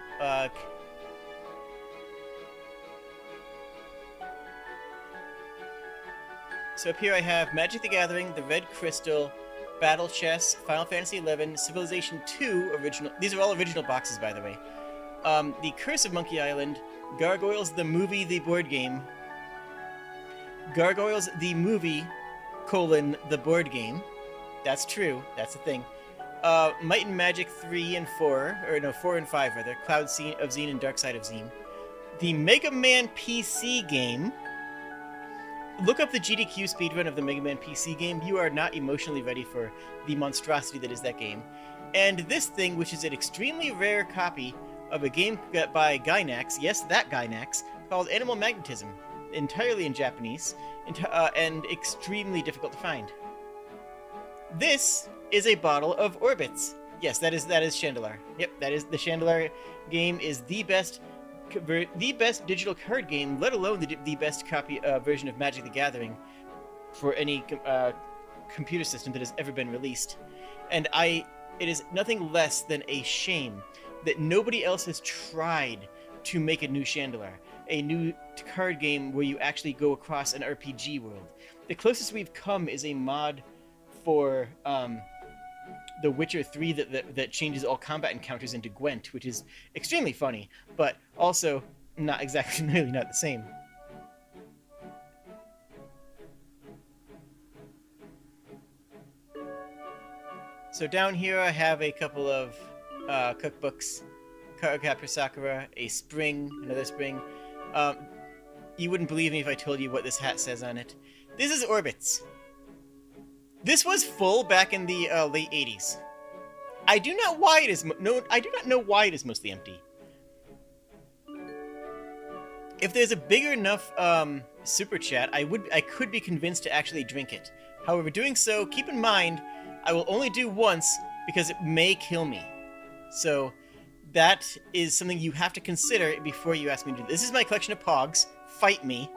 so up here I have Magic the Gathering, The Red Crystal, Battle Chess, Final Fantasy XI, Civilization II original. These are all original boxes, by the way. The Curse of Monkey Island, Gargoyles the Movie, the board game, Gargoyles the Movie, the board game. That's true. That's the thing. Might and Magic 3 and 4, or no, 4 and 5 rather. Cloud of Xene and Dark Side of Xene. The Mega Man PC game. Look up the GDQ speedrun of the Mega Man PC game. You are not emotionally ready for the monstrosity that is that game. And this thing, which is an extremely rare copy of a game by Gainax, yes, that Gainax, called Animal Magnetism, entirely in Japanese, and extremely difficult to find. This is a bottle of Orbits. Yes, that is Chandelar. Yep, that is the Chandelar game. Is the best digital card game, let alone the best copy version of Magic the Gathering for any computer system that has ever been released. And it is nothing less than a shame that nobody else has tried to make a new Chandelar, a new card game where you actually go across an RPG world. The closest we've come is a mod for The Witcher 3 that changes all combat encounters into Gwent, which is extremely funny, but also not exactly, really not the same. So down here I have a couple of cookbooks. Cardcaptor Sakura, a spring, another spring. You wouldn't believe me if I told you what this hat says on it. This is Orbits. This was full back in the late 80s. I do not know why it is mostly empty. If there's a big enough super chat, I could be convinced to actually drink it. However, doing so, keep in mind, I will only do once because it may kill me. So that is something you have to consider before you ask me to do this. This is my collection of Pogs. Fight me.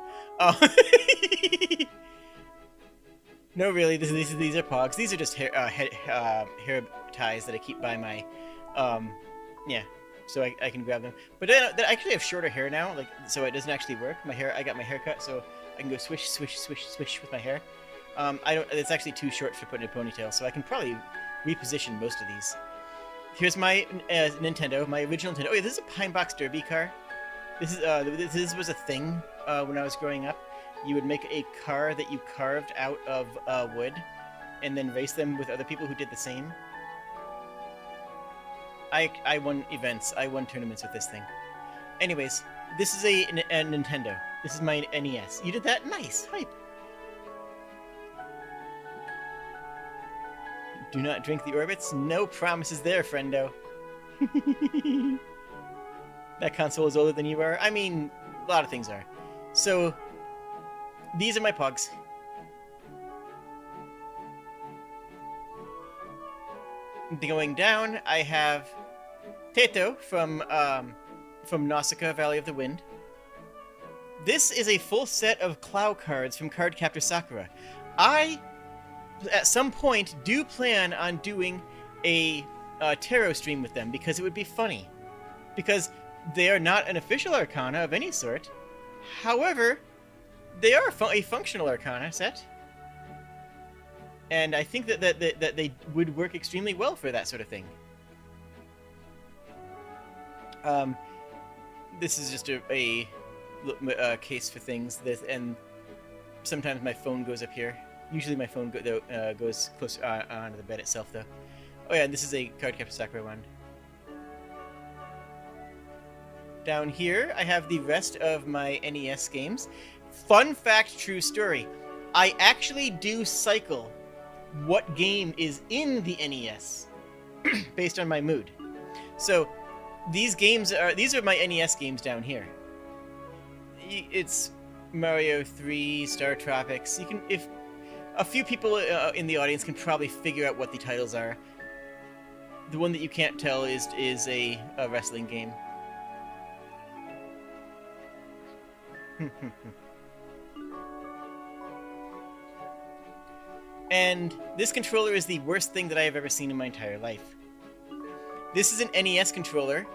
No, really, these are Pogs. These are just hair ties that I keep by my, yeah, so I can grab them. But I actually have shorter hair now, like, so it doesn't actually work. I got my hair cut, so I can go swish, swish, swish, swish with my hair. It's actually too short for putting in a ponytail, so I can probably reposition most of these. Here's my Nintendo, my original Nintendo. Oh yeah, this is a Pine Box Derby car. This was a thing when I was growing up. You would make a car that you carved out of wood, and then race them with other people who did the same. I won events. I won tournaments with this thing. Anyways, this is a Nintendo. This is my NES. You did that? Nice. Hype. Do not drink the Orbits. No promises there, friendo. That console is older than you are. I mean, a lot of things are. So, these are my Pogs. Going down, I have Teto from Nausicaa, Valley of the Wind. This is a full set of Clow cards from Cardcaptor Sakura. I, at some point, do plan on doing a tarot stream with them because it would be funny. Because they are not an official arcana of any sort. However, they are a functional arcana set. And I think that they would work extremely well for that sort of thing. This is just a case for things. And sometimes my phone goes up here. Usually my phone goes close onto the bed itself, though. Oh yeah, this is a Cardcaptor Sakura one. Down here, I have the rest of my NES games. Fun fact, true story. I actually do cycle what game is in the NES based on my mood. So these are my NES games down here. It's Mario 3, Star Tropics. If a few people in the audience can probably figure out what the titles are. The one that you can't tell is a wrestling game. And this controller is the worst thing that I have ever seen in my entire life. This is an NES controller,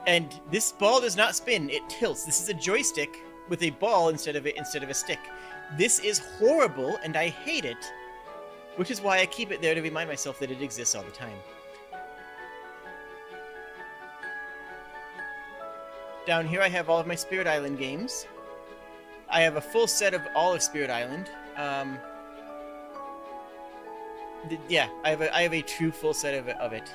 and this ball does not spin, it tilts. This is a joystick with a ball instead of a stick. This is horrible, and I hate it, which is why I keep it there to remind myself that it exists all the time. Down here I have all of my Spirit Island games. I have a full set of all of Spirit Island. Yeah, I have a true full set of it.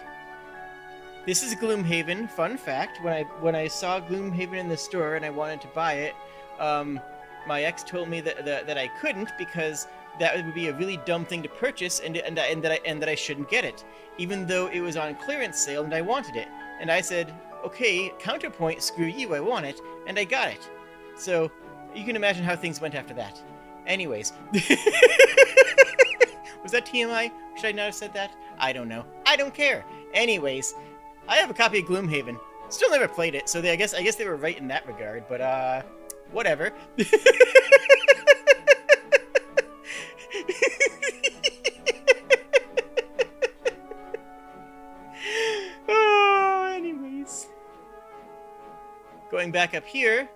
This is Gloomhaven. Fun fact: when I saw Gloomhaven in the store and I wanted to buy it, my ex told me that I couldn't because that would be a really dumb thing to purchase and that I shouldn't get it, even though it was on clearance sale and I wanted it. And I said, okay, counterpoint, screw you, I want it, and I got it. So you can imagine how things went after that. Anyways. Was that TMI? Should I not have said that? I don't know. I don't care. Anyways, I have a copy of Gloomhaven. Still never played it, so I guess they were right in that regard, but whatever. Oh, anyways. Going back up here,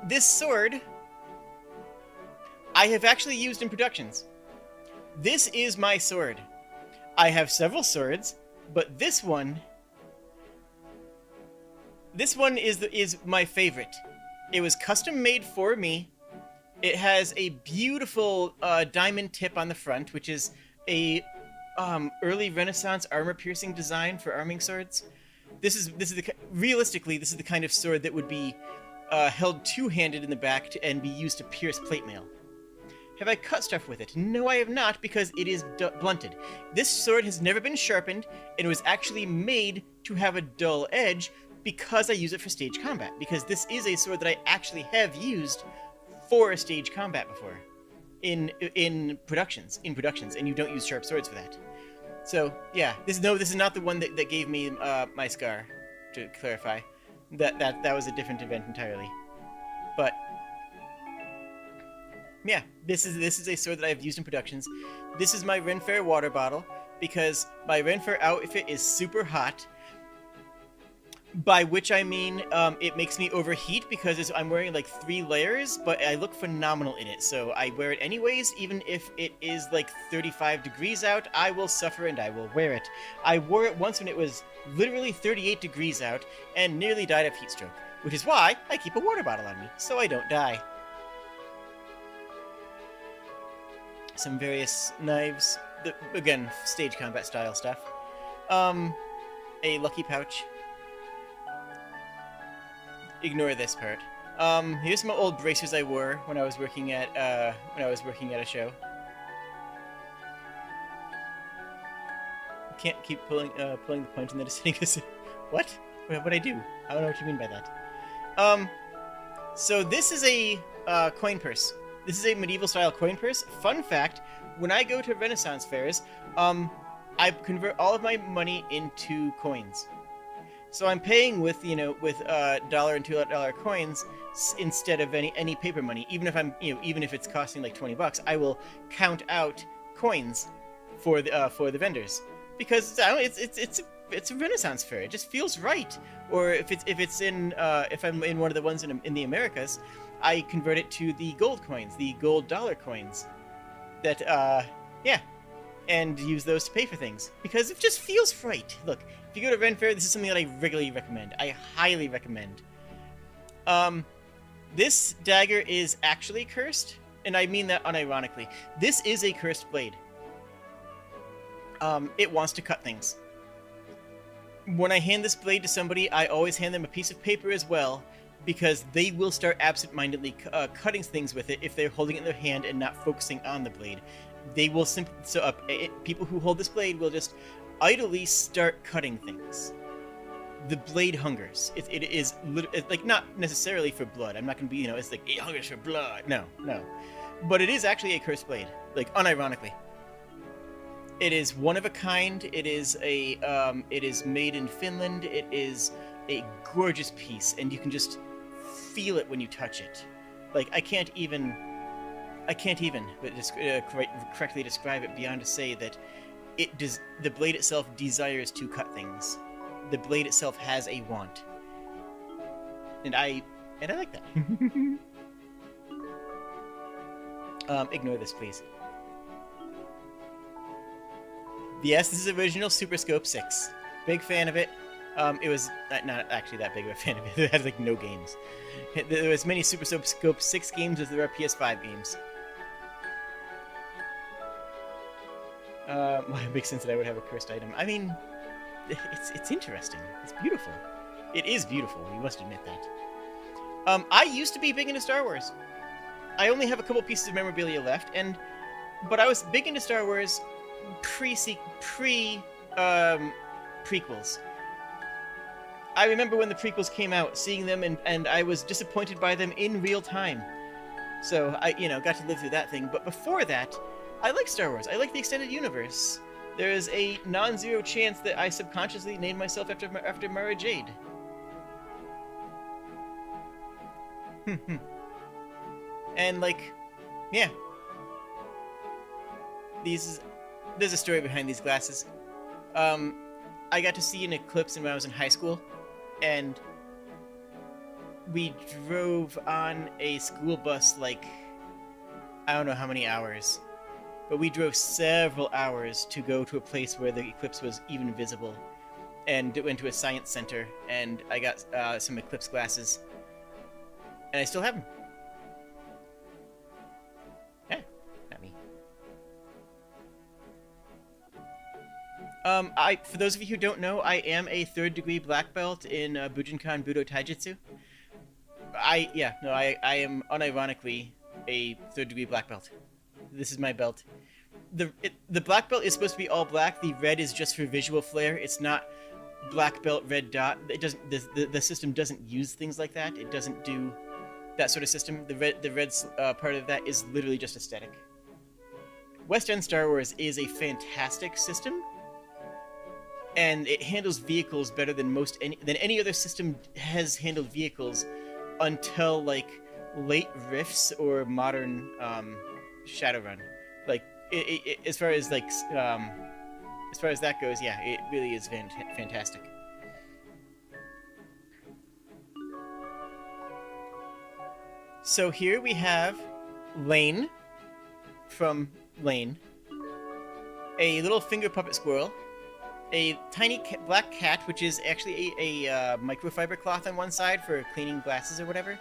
this sword I have actually used in productions. This is my sword. I have several swords, but this one is my favorite. It was custom made for me. It has a beautiful diamond tip on the front, which is a early Renaissance armor-piercing design for arming swords. Realistically, this is the kind of sword that would be held two-handed in the back and be used to pierce plate mail. Have I cut stuff with it? No, I have not, because it is blunted. This sword has never been sharpened, and it was actually made to have a dull edge because I use it for stage combat. Because this is a sword that I actually have used for a stage combat before, in productions, and you don't use sharp swords for that. So yeah, this is not the one that gave me my scar. To clarify, that was a different event entirely, but. Yeah, this is a sword that I've used in productions. This is my Renfair water bottle, because my Renfair outfit is super hot, by which I mean it makes me overheat because I'm wearing like 3 layers, but I look phenomenal in it, so I wear it anyways. Even if it is like 35 degrees out, I will suffer and I will wear it. I wore it once when it was literally 38 degrees out and nearly died of heat stroke, which is why I keep a water bottle on me, so I don't die. Some various knives, again, stage combat style stuff. A lucky pouch. Ignore this part. Here's some old bracers I wore when I was working at a show. I can't keep pulling the point and then just hitting. What? What'd I do? I don't know what you mean by that. So this is a coin purse. This is a medieval-style coin purse. Fun fact, when I go to Renaissance fairs, I convert all of my money into coins. So I'm paying with $1 and $2 coins instead of any paper money. Even if it's costing like $20, I will count out coins for the vendors, because it's a Renaissance fair. It just feels right. Or if I'm in one of the ones in the Americas, I convert it to the gold coins, the gold dollar coins, that and use those to pay for things, because it just feels right. Look, if you go to Ren Fair, this is something that I regularly recommend. I highly recommend. This dagger is actually cursed, and I mean that unironically. This is a cursed blade. It wants to cut things. When I hand this blade to somebody, I always hand them a piece of paper as well, because they will start absent-mindedly cutting things with it if they're holding it in their hand and not focusing on the blade. They will people who hold this blade will just idly start cutting things. The blade hungers. It is like, not necessarily for blood. I'm not going to be, it's like, it hungers for blood. No. But it is actually a cursed blade, like, unironically. It is one of a kind. It is made in Finland. It is a gorgeous piece, and you can just feel it when you touch it. Like, I can't even I can't even correctly describe it beyond to say that the blade itself desires to cut things. The blade itself has a want. And I like that. Ignore this, please. Yes, this is original Super Scope 6. Big fan of it. It was not actually that big of a fan of it. It had like no games. There were as many Super Scope 6 games as there are PS5 games. Well, it makes sense that I would have a cursed item. I mean, it's interesting. It's beautiful. It is beautiful. You must admit that. I used to be big into Star Wars. I only have a couple pieces of memorabilia left, but I was big into Star Wars prequels. I remember when the prequels came out, seeing them, and I was disappointed by them in real time. So I, got to live through that thing. But before that, I like Star Wars. I like the extended universe. There is a non-zero chance that I subconsciously named myself after Mara Jade. And yeah. There's a story behind these glasses. I got to see an eclipse when I was in high school, and we drove on a school bus I don't know how many hours, but we drove several hours to go to a place where the eclipse was even visible, and went to a science center, and I got some eclipse glasses, and I still have them. Yeah, not me. For those of you who don't know, I am a 3rd degree black belt in Bujinkan Budo Taijutsu. I am unironically a 3rd degree black belt. This is my belt. The black belt is supposed to be all black. The red is just for visual flair. It's not black belt red dot. It doesn't. The system doesn't use things like that. It doesn't do that sort of system. The red part of that is literally just aesthetic. West End Star Wars is a fantastic system, and it handles vehicles better than any other system has handled vehicles until late Rifts or modern Shadowrun. As far as that goes, yeah, it really is fantastic. So here we have Lane from Lane, a little finger puppet squirrel, a tiny black cat, which is actually a microfiber cloth on one side for cleaning glasses or whatever,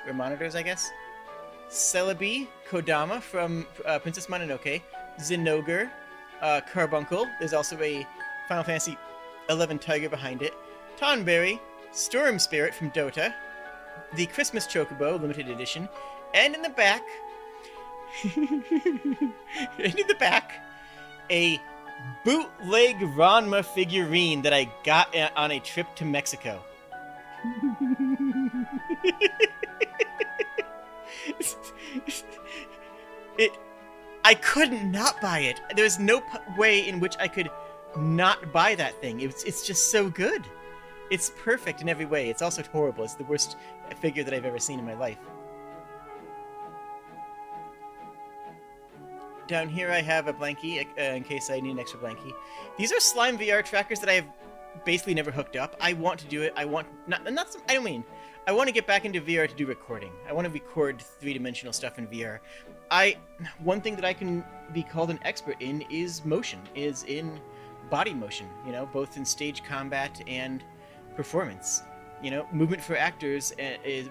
or monitors, I guess. Celebi, Kodama from Princess Mononoke, Zinogre, Carbuncle. There's also a Final Fantasy XI tiger behind it. Tonberry, Storm Spirit from Dota, the Christmas Chocobo limited edition, and in the back, a bootleg Ranma figurine that I got on a trip to Mexico. I couldn't not buy it. There's no way in which I could not buy that thing. It's just so good. It's perfect in every way. It's also horrible. It's the worst figure that I've ever seen in my life. Down here I have a blankie, in case I need an extra blankie. These are Slime VR trackers that I have basically never hooked up. I want to do it. I want to get back into VR to do recording. I want to record 3-dimensional stuff in VR. One thing that I can be called an expert in is in body motion, both in stage combat and performance. Movement for actors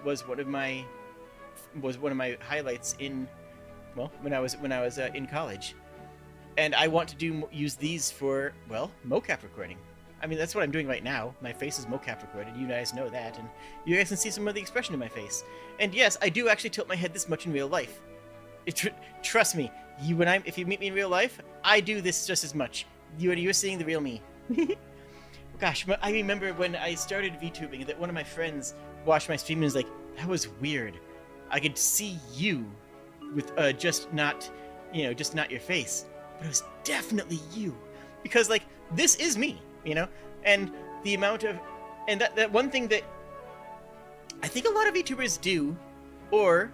was one of my highlights when I was in college, and I want to use these for mocap recording. I mean, that's what I'm doing right now. My face is mocap recorded. You guys know that, and you guys can see some of the expression in my face. And yes, I do actually tilt my head this much in real life. Trust me, if you meet me in real life, I do this just as much. You're seeing the real me. Gosh, I remember when I started VTubing that one of my friends watched my stream and was like, "That was weird. I could see you with just not your face, but it was definitely you, because this is me." And the amount of, and that one thing that I think a lot of VTubers do, or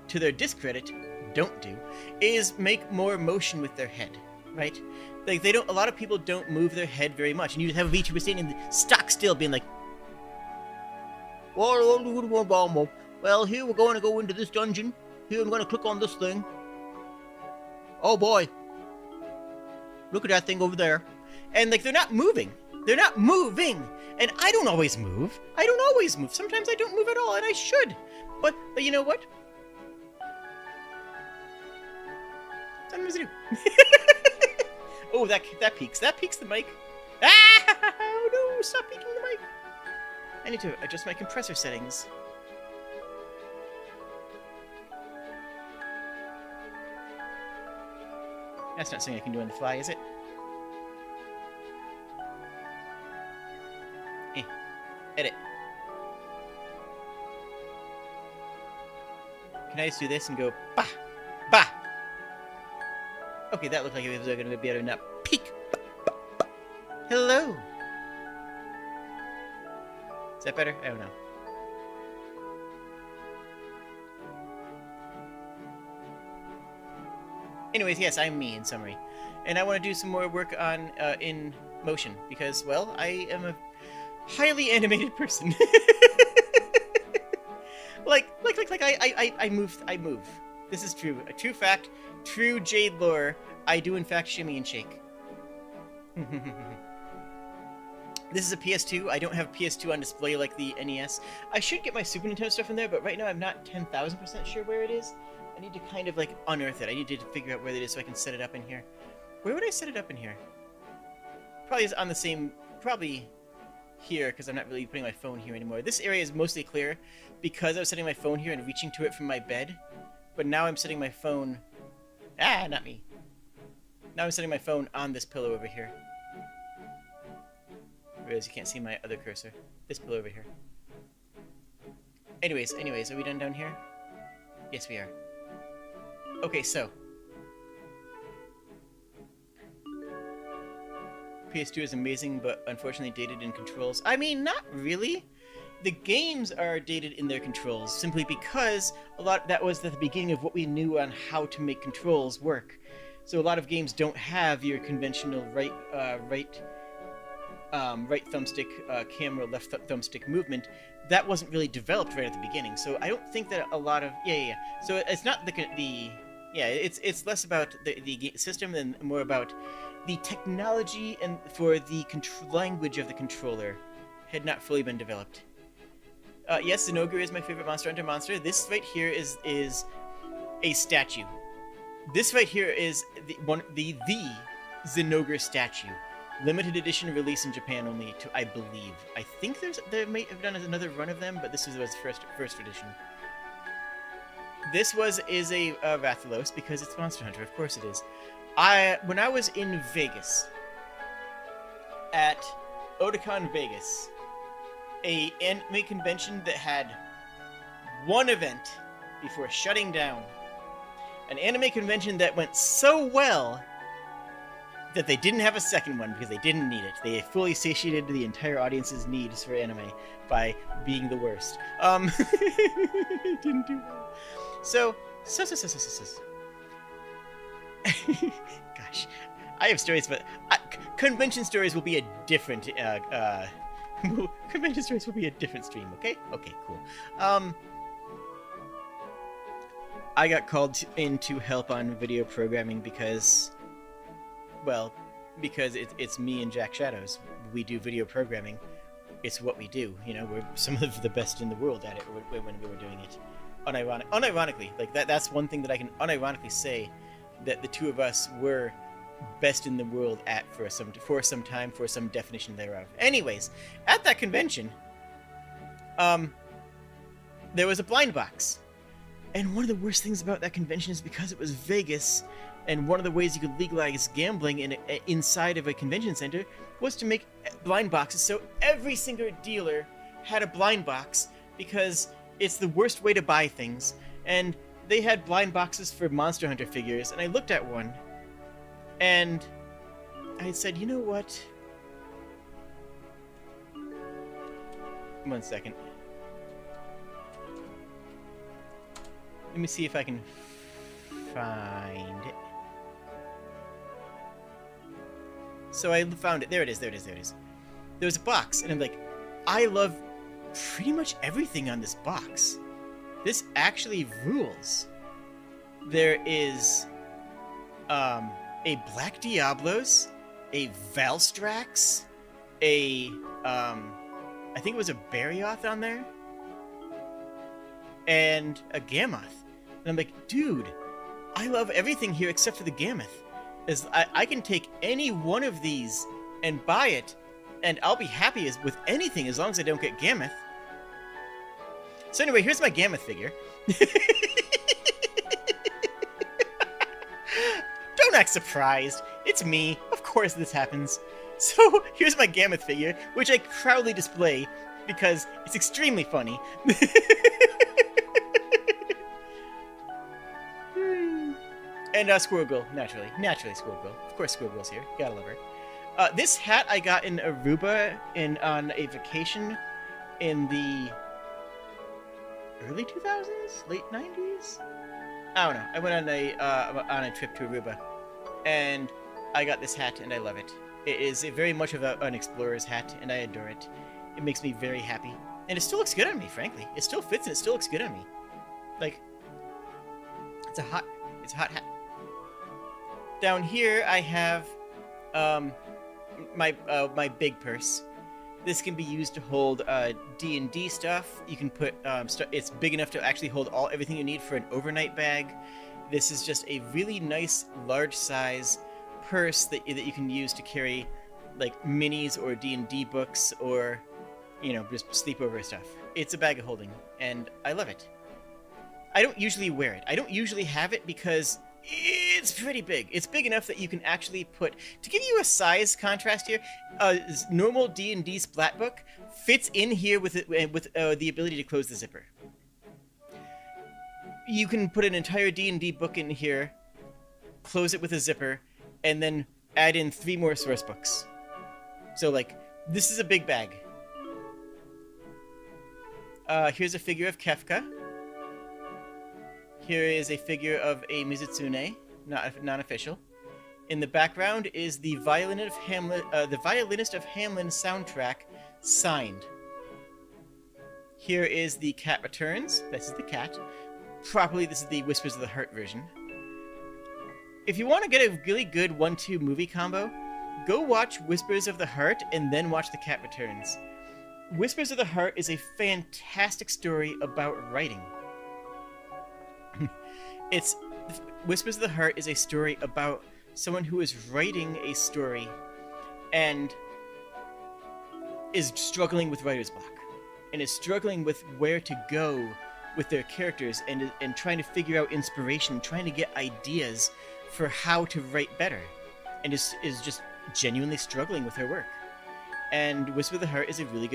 to their discredit, don't do is make more motion with their head, right? Like, they don't, a lot of people don't move their head very much, and you just have a VTuber standing stock still being like, well, here we're going to go into this dungeon. Here I'm going to click on this thing. Oh boy. Look at that thing over there. And, like, they're not moving. They're not moving. And I don't always move. I don't always move. Sometimes I don't move at all, and I should. But you know what? Sometimes I do. Oh, that peaks. That peaks the mic. Ah! Oh no! Stop peaking the mic. I need to adjust my compressor settings. That's not something I can do on the fly, is it? Edit. Can I just do this and go, bah! Bah! Okay, that looked like it was going to be able to not peek. Bah, bah, bah. Hello! Is that better? I don't know. Anyways, yes, I'm me in summary. And I want to do some more work on in motion because, well, I am a highly animated person. like I move. This is true. A true fact, true Jade lore. I do in fact shimmy and shake. This is a PS2. I don't have PS2 on display like the NES. I should get my Super Nintendo stuff in there, but right now I'm not 10,000% sure where it is. I need to kind of like unearth it. I need to figure out where it is so I can set it up in here. Where would I set it up in here? Probably is on the same, probably here, because I'm not really putting my phone here anymore. This area is mostly clear because I was setting my phone here and reaching to it from my bed. But now I'm setting my phone... Ah, not me. Now I'm setting my phone on this pillow over here. Whereas you can't see my other cursor. This pillow over here. Anyways, are we done down here? Yes, we are. Okay, so. PS2 is amazing, but unfortunately dated in controls. I mean, not really. The games are dated in their controls, simply because that was the beginning of what we knew on how to make controls work. So a lot of games don't have your conventional right thumbstick camera, left thumbstick movement. That wasn't really developed right at the beginning. So I don't think that a lot of So it's not it's less about the system and more about the technology and for the language of the controller had not fully been developed. Yes, Zinogre is my favorite Monster Hunter monster. This right here is a statue. This right here is the Zinogre statue. Limited edition release in Japan only, I believe. I think they may have done another run of them, but this was first edition. This is a Rathalos because it's Monster Hunter. Of course it is. When I was in Vegas, at Otakon Vegas, an anime convention that had one event before shutting down. An anime convention that went so well that they didn't have a second one because they didn't need it. They fully satiated the entire audience's needs for anime by being the worst. It didn't do well. So. Gosh, I have stories, but convention stories will be a different. Convention stories will be a different stream. Okay. Okay. Cool. I got called in to help on video programming because it's me and Jack Shadows. We do video programming. It's what we do. You know, we're some of the best in the world at it when we were doing it. Unironically, like that's one thing that I can unironically say that the two of us were best in the world at for some time, for some definition thereof. Anyways, at that convention, there was a blind box. And one of the worst things about that convention is because it was Vegas, and one of the ways you could legalize gambling inside of a convention center was to make blind boxes. So every single dealer had a blind box because it's the worst way to buy things. And they had blind boxes for Monster Hunter figures, and I looked at one, and I said, you know what? One second. Let me see if I can find it. So I found it. There it is. There was a box, and I'm like, I love pretty much everything on this box. This actually rules. There is a Black Diablos, a Valstrax, a I think it was a Barioth on there, and a Gammoth. And I'm like, dude, I love everything here except for the Gammoth. As I can take any one of these and buy it, and I'll be happy with anything as long as I don't get Gammoth. So anyway, here's my Gammoth figure. Don't act surprised. It's me. Of course this happens. So here's my Gammoth figure, which I proudly display because it's extremely funny. And Squirrel Girl, naturally. Naturally Squirrel Girl. Of course Squirrel Girl's here. Gotta love her. This hat I got in Aruba on a vacation in the early 2000s? Late 90s? I don't know. I went on a trip to Aruba, and I got this hat, and I love it. It is very much of an explorer's hat, and I adore it. It makes me very happy. And it still looks good on me, frankly. It still fits, and it still looks good on me. Like, it's a hot hat. Down here, I have my big purse. This can be used to hold D&D stuff. You can put it's big enough to actually hold everything you need for an overnight bag. This is just a really nice, large size purse that you can use to carry like minis or D&D books or, you know, just sleepover stuff. It's a bag of holding, and I love it. I don't usually wear it. I don't usually have it because it's pretty big. It's big enough that you can actually put... To give you a size contrast here, normal D&D Splat book fits in here with the ability to close the zipper. You can put an entire D&D book in here, close it with a zipper, and then add in 3 more source books. So, like, this is a big bag. Here's a figure of Kefka. Here is a figure of a Mizutsune, non-official. In the background is the Violinist of Hamlin soundtrack, signed. Here is the Cat Returns. This is the cat. Probably this is the Whispers of the Heart version. If you want to get a really good 1-2 movie combo, go watch Whispers of the Heart and then watch The Cat Returns. Whispers of the Heart is a fantastic story about writing. Whispers of the Heart is a story about someone who is writing a story and is struggling with writer's block and is struggling with where to go with their characters and trying to figure out inspiration, trying to get ideas for how to write better, and is just genuinely struggling with her work. And Whisper of the Heart is a really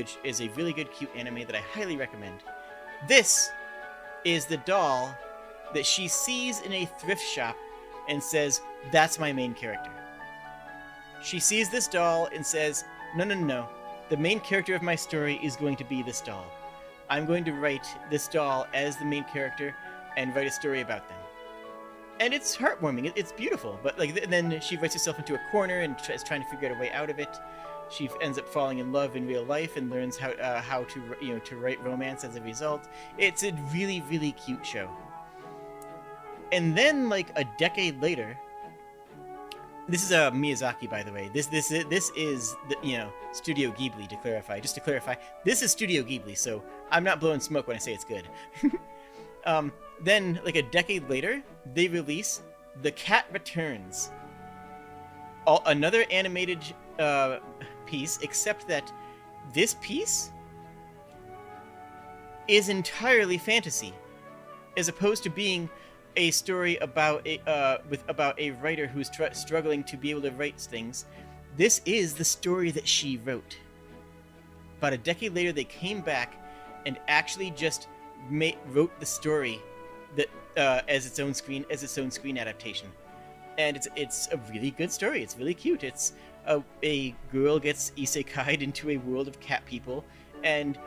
good cute anime that I highly recommend. This is the doll that she sees in a thrift shop and says, "That's my main character." She sees this doll and says, No. The main character of my story is going to be this doll. I'm going to write this doll as the main character and write a story about them." And it's heartwarming. It's beautiful. But then she writes herself into a corner and is trying to figure out a way out of it. She ends up falling in love in real life and learns how to write romance as a result. It's a really, really cute show. And then, like a decade later, this is Miyazaki, by the way. This is the, Studio Ghibli. Just to clarify, this is Studio Ghibli, so I'm not blowing smoke when I say it's good. Then, like a decade later, they release The Cat Returns, another animated piece, except that this piece is entirely fantasy, as opposed to being a story about a writer who's struggling to be able to write things. This is the story that she wrote. About a decade later, they came back and actually just wrote the story that as its own screen adaptation, and it's a really good story. It's really cute. It's a girl gets isekai'd into a world of cat people, and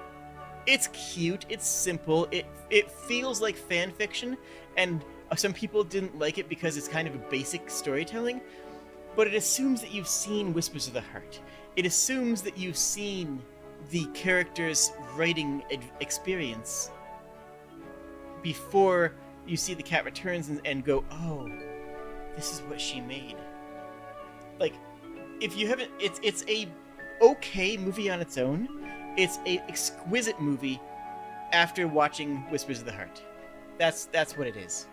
it's cute. It's simple. It feels like fan fiction, and Some people didn't like it because it's kind of a basic storytelling, but it assumes that you've seen Whispers of the Heart. It assumes that you've seen the character's writing experience before you see The Cat Returns and go, oh, this is what she made. Like, if you haven't, it's a okay movie on its own. It's a exquisite movie after watching Whispers of the Heart. That's what it is.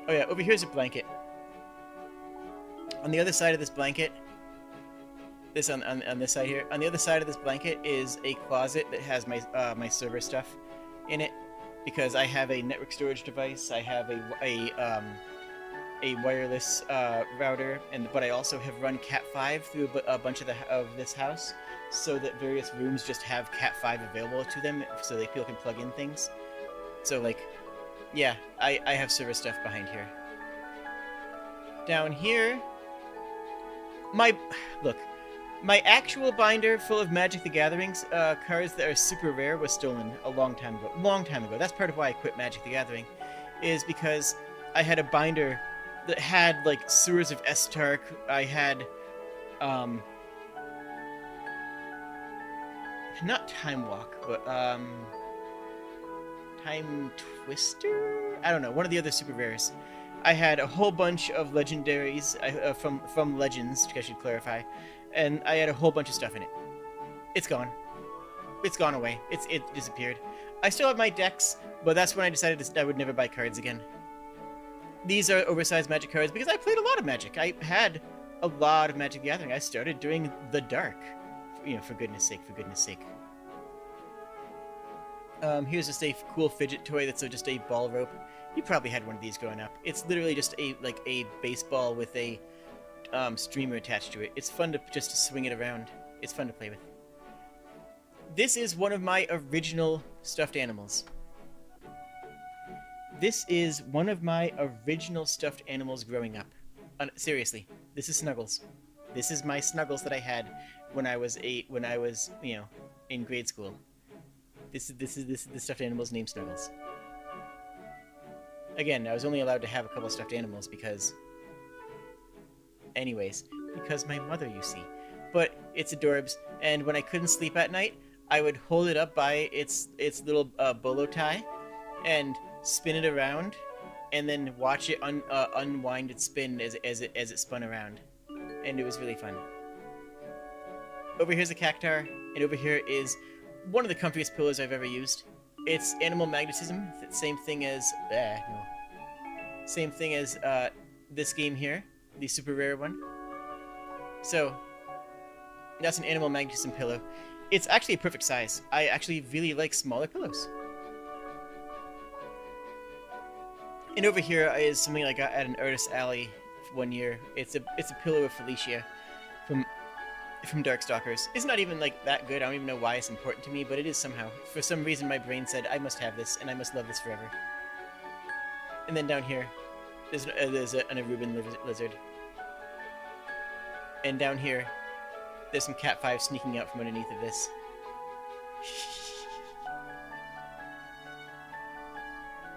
Oh yeah, over here's a blanket. On the other side of this blanket, this on this side here, on the other side of this blanket is a closet that has my my server stuff in it, because I have a network storage device. I have a wireless router, but I also have run Cat5 through a bunch of this house, so that various rooms just have Cat5 available to them, so that people can plug in things. So like, yeah, I have server stuff behind here. Down here, my actual binder full of Magic the Gathering's cards that are super rare was stolen a long time ago. That's part of why I quit Magic the Gathering, is because I had a binder that had like Sewers of Estark. I had not Time Walk, but Time Twister? I don't know, one of the other super rares. I had a whole bunch of legendaries from Legends, I should clarify, and I had a whole bunch of stuff in it. It's gone. It's gone away. It disappeared. I still have my decks, but that's when I decided I would never buy cards again. These are oversized Magic cards because I played a lot of Magic. I had a lot of Magic the Gathering. I started during the dark, for goodness sake. Here's just a cool fidget toy that's just a ball rope. You probably had one of these growing up. It's literally just a baseball with a streamer attached to it. It's fun to just swing it around. It's fun to play with. This is one of my original stuffed animals. This is one of my original stuffed animals growing up. Seriously, this is Snuggles. This is my Snuggles that I had when I was in grade school. This is the stuffed animal's named Snuggles. Again, I was only allowed to have a couple of stuffed animals because my mother, you see. But it's adorbs, and when I couldn't sleep at night, I would hold it up by its little bolo tie and spin it around, and then watch it unwind its spin as it spun around, and it was really fun. Over here's a cactar, and over here is one of the comfiest pillows I've ever used. It's animal magnetism, same thing as this game here, the super rare one. So that's an animal magnetism pillow. It's actually a perfect size. I actually really like smaller pillows. And over here is something I got at an artist alley one year. It's a pillow of Felicia from Darkstalkers. It's not even that good. I don't even know why it's important to me, but it is somehow. For some reason, my brain said I must have this, and I must love this forever. And then down here, there's an Aruban lizard. And down here, there's some Cat5 sneaking out from underneath of this.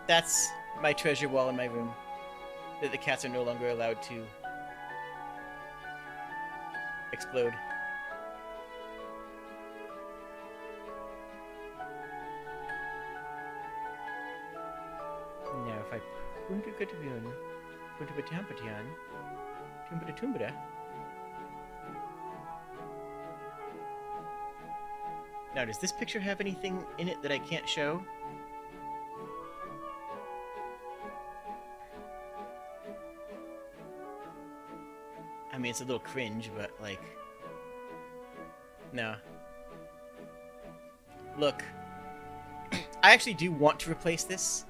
That's my treasure wall in my room that the cats are no longer allowed to explode. Now if I now, does this picture have anything in it that I can't show? I mean, it's a little cringe, but no. Look, I actually do want to replace this.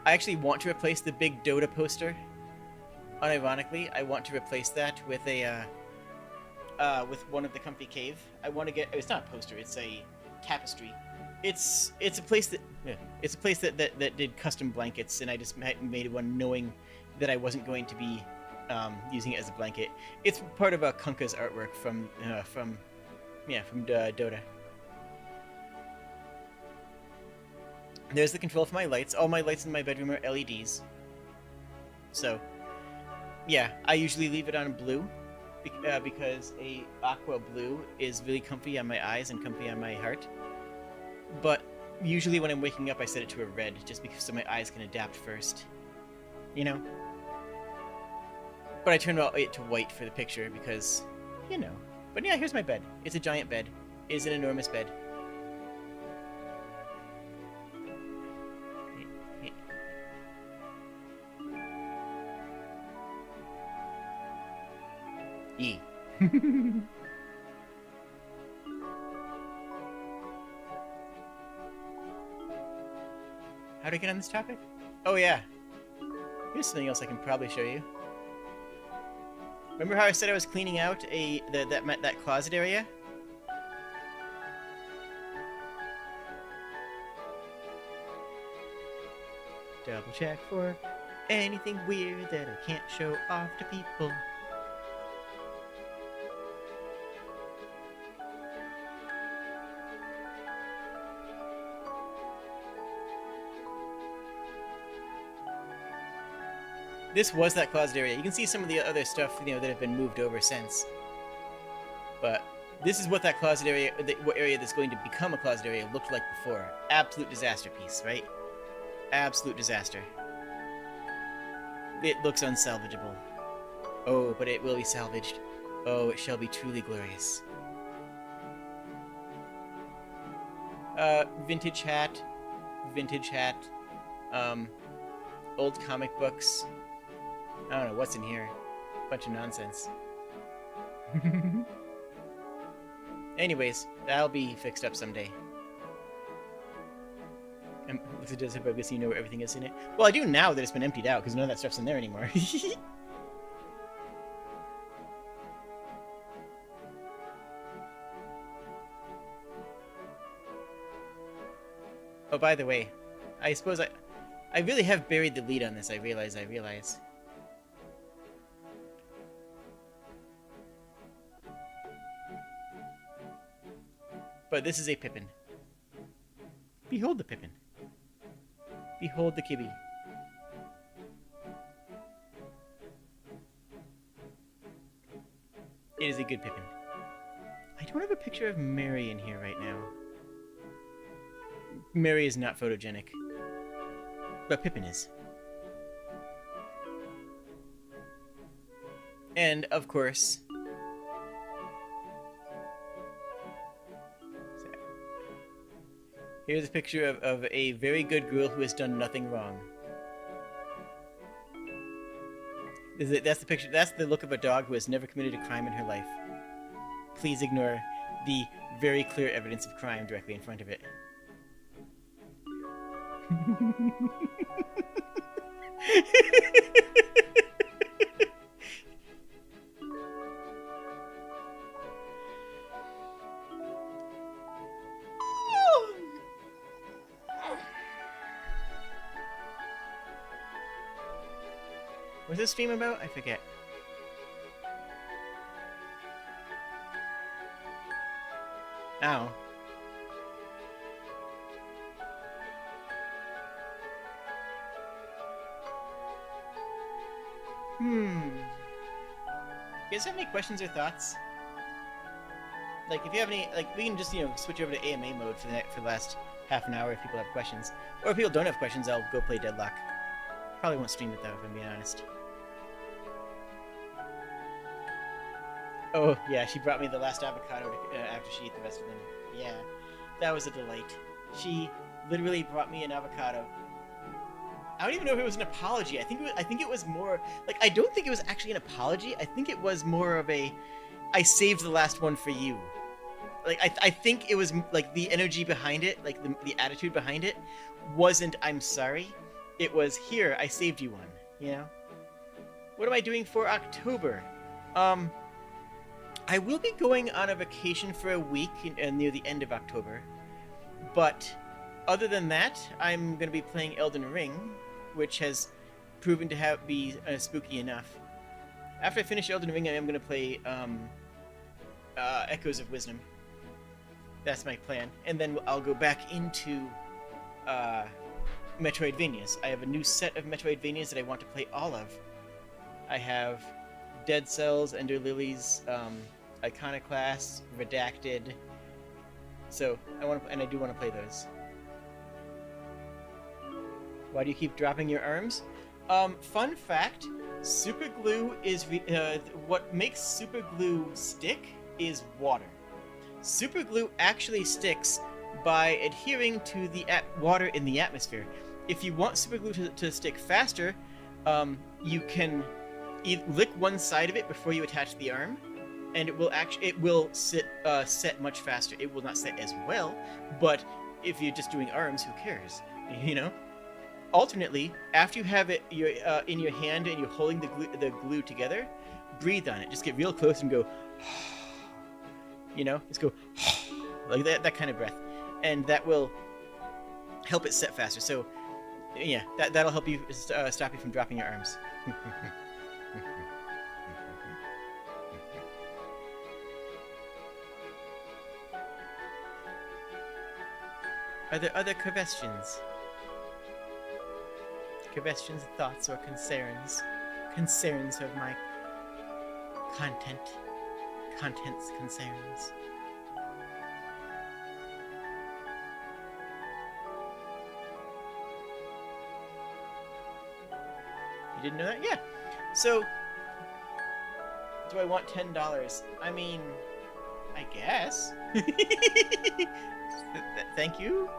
I actually want to replace the big Dota poster. Unironically, I want to replace that with a with one of the Comfy Cave. I want to get. It's not a poster. It's a tapestry. It's a place that did custom blankets, and I just made one knowing that I wasn't going to be using it as a blanket. It's part of Kunka's artwork from Dota. There's the control for my lights. All my lights in my bedroom are LEDs. So, yeah, I usually leave it on blue because a aqua blue is really comfy on my eyes and comfy on my heart. But usually when I'm waking up, I set it to a red just because so my eyes can adapt first. You know? But I turned it to white for the picture because, you know. But yeah, here's my bed. It's a giant bed. It is an enormous bed. E. How do I get on this topic? Oh yeah. Here's something else I can probably show you. Remember how I said I was cleaning out that closet area? Double check for anything weird that I can't show off to people. This was that closet area. You can see some of the other stuff, you know, that have been moved over since. But this is what that closet area, what area that's going to become a closet area looked like before. Absolute disaster piece, right? Absolute disaster. It looks unsalvageable. Oh, but it will be salvaged. Oh, it shall be truly glorious. Vintage hat. Vintage hat. Old comic books. I don't know what's in here. Bunch of nonsense. Anyways, that'll be fixed up someday. Does everybody see you know where everything is in it? Well, I do now that it's been emptied out, because none of that stuff's in there anymore. Oh, by the way, I suppose I really have buried the lead on this, I realize. But this is a Pippin. Behold the Pippin. Behold the Kibby. It is a good Pippin. I don't have a picture of Mary in here right now. Mary is not photogenic. But Pippin is. And, of course... Here's a picture of a very good girl who has done nothing wrong. That's the picture. That's the look of a dog who has never committed a crime in her life. Please ignore the very clear evidence of crime directly in front of it. What's this stream about? I forget. Ow. You guys have any questions or thoughts? Like, if you have any, like, we can just, you know, switch over to AMA mode for the last half an hour if people have questions. Or if people don't have questions, I'll go play Deadlock. Probably won't stream it though, if I'm being honest. Oh, yeah, she brought me the last avocado after she ate the rest of them. Yeah, that was a delight. She literally brought me an avocado. I don't even know if it was an apology. I think it was more... Like, I don't think it was actually an apology. I think it was more of a... I saved the last one for you. Like, I think it was, like, the energy behind it, like, the attitude behind it, wasn't, I'm sorry. It was, here, I saved you one, you know? What am I doing for October? I will be going on a vacation for a week near the end of October, but other than that, I'm going to be playing Elden Ring, which has proven to be spooky enough. After I finish Elden Ring, I am going to play Echoes of Wisdom. That's my plan, and then I'll go back into Metroidvanias. I have a new set of Metroidvanias that I want to play all of. I have Dead Cells, Ender Lilies, Iconoclast, Redacted. So I do want to play those. Why do you keep dropping your arms? Fun fact: super glue is what makes super glue stick is water. Super glue actually sticks by adhering to the water in the atmosphere. If you want super glue to stick faster, you can lick one side of it before you attach the arm, and it will set much faster. It will not set as well, but if you're just doing arms, who cares? You know. Alternately, after you have it in your hand and you're holding the glue together, breathe on it. Just get real close and go. You know, just go like that kind of breath, and that will help it set faster. So, yeah, that'll help you stop you from dropping your arms. Are there other questions? Questions, thoughts, or concerns of my contents concerns? You didn't know that? Yeah. So, do I want $10? I mean, I guess. Thank you.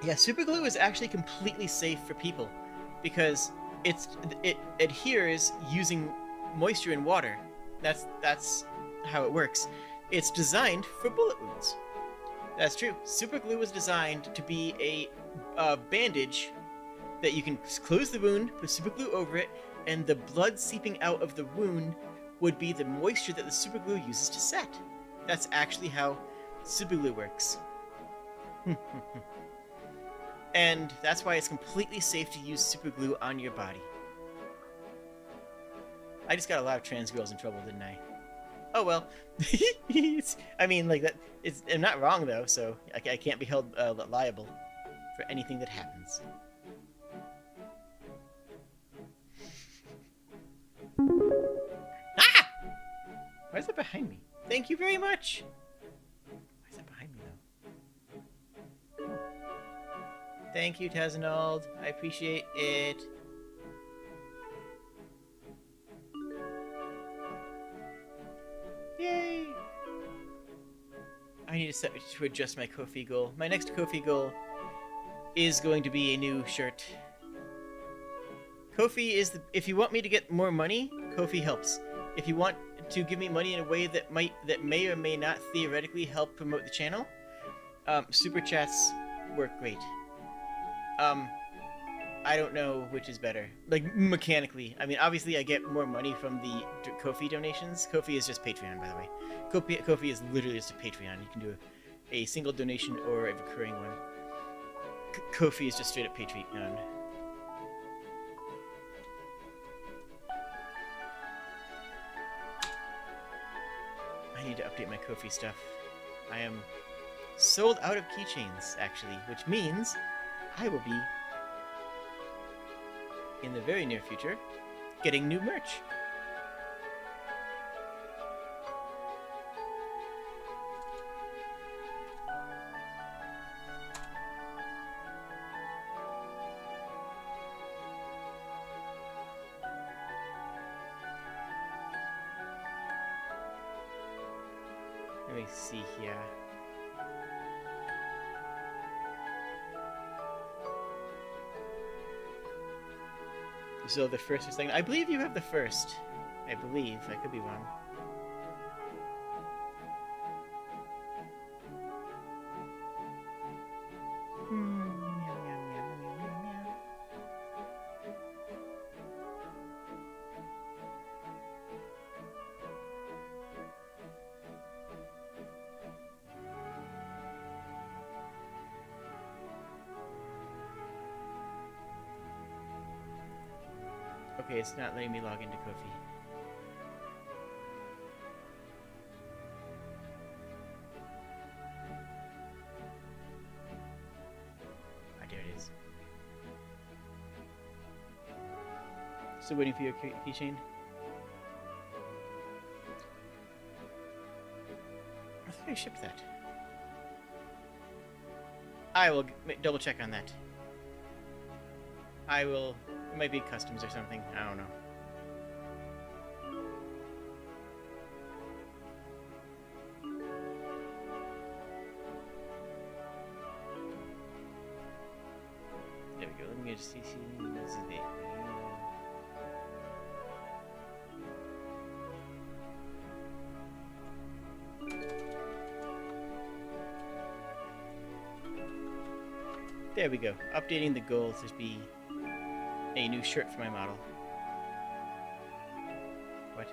Yeah, super glue is actually completely safe for people because it adheres using moisture and water. That's how it works. It's designed for bullet wounds. That's true. Super glue was designed to be a bandage that you can close the wound, put super glue over it, and the blood seeping out of the wound would be the moisture that the super glue uses to set. That's actually how super glue works. And that's why it's completely safe to use super glue on your body. I just got a lot of trans girls in trouble, didn't I? Oh well. I mean, like that. I'm not wrong though, so I can't be held liable for anything that happens. Ah! Why is that behind me? Thank you very much. Why is that behind me though? Thank you, Tazanold. I appreciate it. Yay! I need to adjust my Ko-fi goal. My next Ko-fi goal is going to be a new shirt. Ko-fi is if you want me to get more money, Ko-fi helps. If you want to give me money in a way that may or may not theoretically help promote the channel, super chats work great. I don't know which is better. Like, mechanically. I mean, obviously I get more money from the Ko-fi donations. Ko-fi is just Patreon, by the way. Ko-fi is literally just a Patreon. You can do a single donation or a recurring one. Ko-fi is just straight up Patreon. I need to update my Ko-fi stuff. I am sold out of keychains, actually, which means I will be, in the very near future, getting new merch. Let me see here. So the first or second? I believe you have the first. I believe. I could be wrong. Okay, it's not letting me log into Ko-fi. Still waiting for your keychain. I thought I shipped that. I will double check on that. I will... It might be customs or something. I don't know. There we go. Let me just see. There we go. Updating the goal to be a new shirt for my model. What?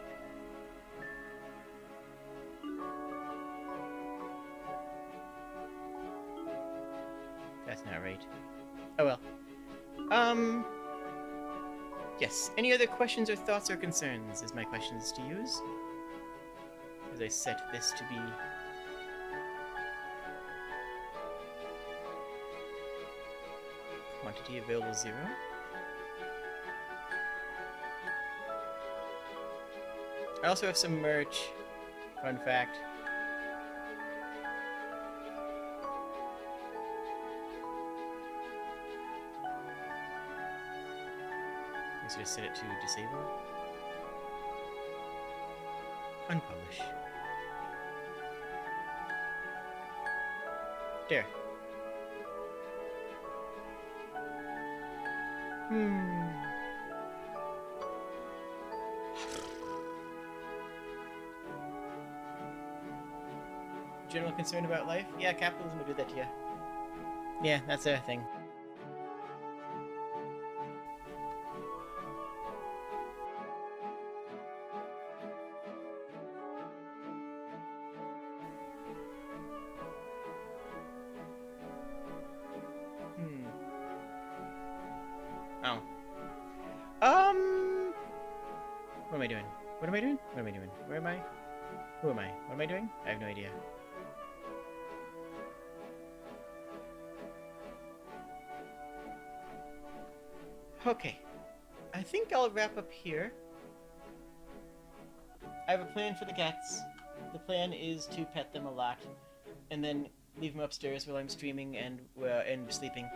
That's not right. Oh well. Yes. Any other questions or thoughts or concerns is my questions to use. As I set this to be... Quantity available 0. I also have some merch. Fun fact. Let's just set it to disable. Unpublish. There. General concern about life? Yeah, capitalism will do that to you. Yeah, that's a thing. Oh. What am I doing? What am I doing? What am I doing? Where am I? Who am I? What am I doing? I have no idea. Okay. I think I'll wrap up here. I have a plan for the cats. The plan is to pet them a lot, and then leave them upstairs while I'm streaming and sleeping.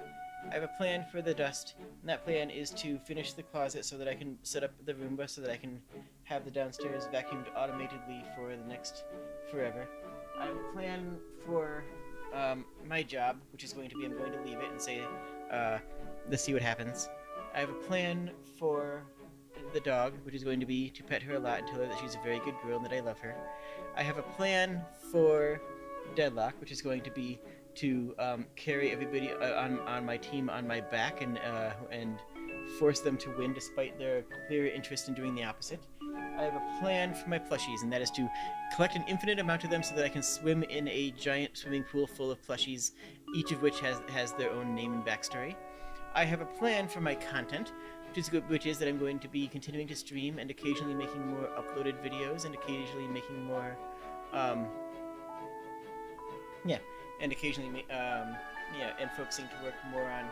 I have a plan for the dust, and that plan is to finish the closet so that I can set up the Roomba so that I can have the downstairs vacuumed automatedly for the next forever. I have a plan for my job, which is going to be I'm going to leave it and say, let's see what happens. I have a plan for the dog, which is going to be to pet her a lot and tell her that she's a very good girl and that I love her. I have a plan for Deadlock, which is going to be to carry everybody on my team on my back and force them to win despite their clear interest in doing the opposite. I have a plan for my plushies, and that is to collect an infinite amount of them so that I can swim in a giant swimming pool full of plushies, each of which has their own name and backstory. I have a plan for my content, which is that I'm going to be continuing to stream and occasionally making more uploaded videos and occasionally making more, and focusing to work more on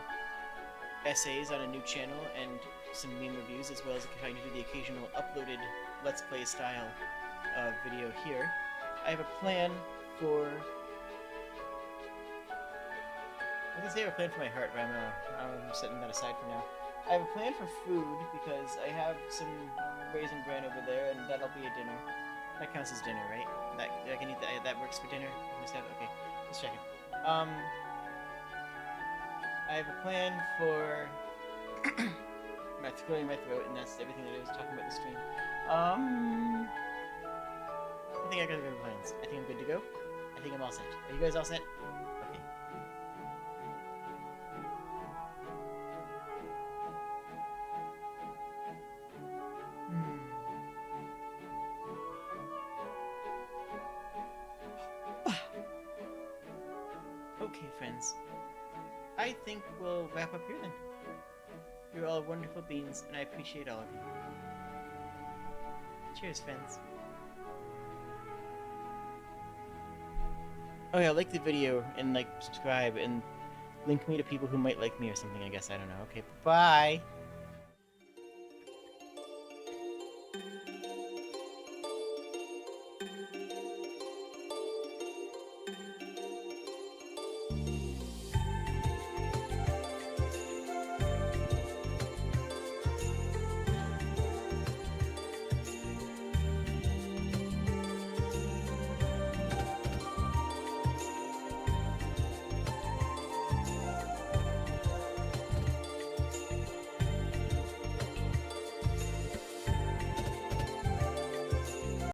essays on a new channel and some meme reviews, as well as trying to do the occasional uploaded Let's Play style video here. I have a plan for... I was gonna say I have a plan for my heart, but I'm setting that aside for now. I have a plan for food, because I have some raisin bran over there, and that'll be a dinner. That counts as dinner, right? I can eat that. That works for dinner? Okay, let's check it. I have a plan for... clearing my throat, and that's everything that I was talking about in the stream. I think I got good plans. I think I'm good to go. I think I'm all set. Are you guys all set? Okay. Okay, friends. I think we'll wrap up here then. You're all wonderful beings, and I appreciate all of you. Cheers, friends. Oh yeah, like the video, and subscribe, and link me to people who might like me or something, I guess. I don't know. Okay, bye!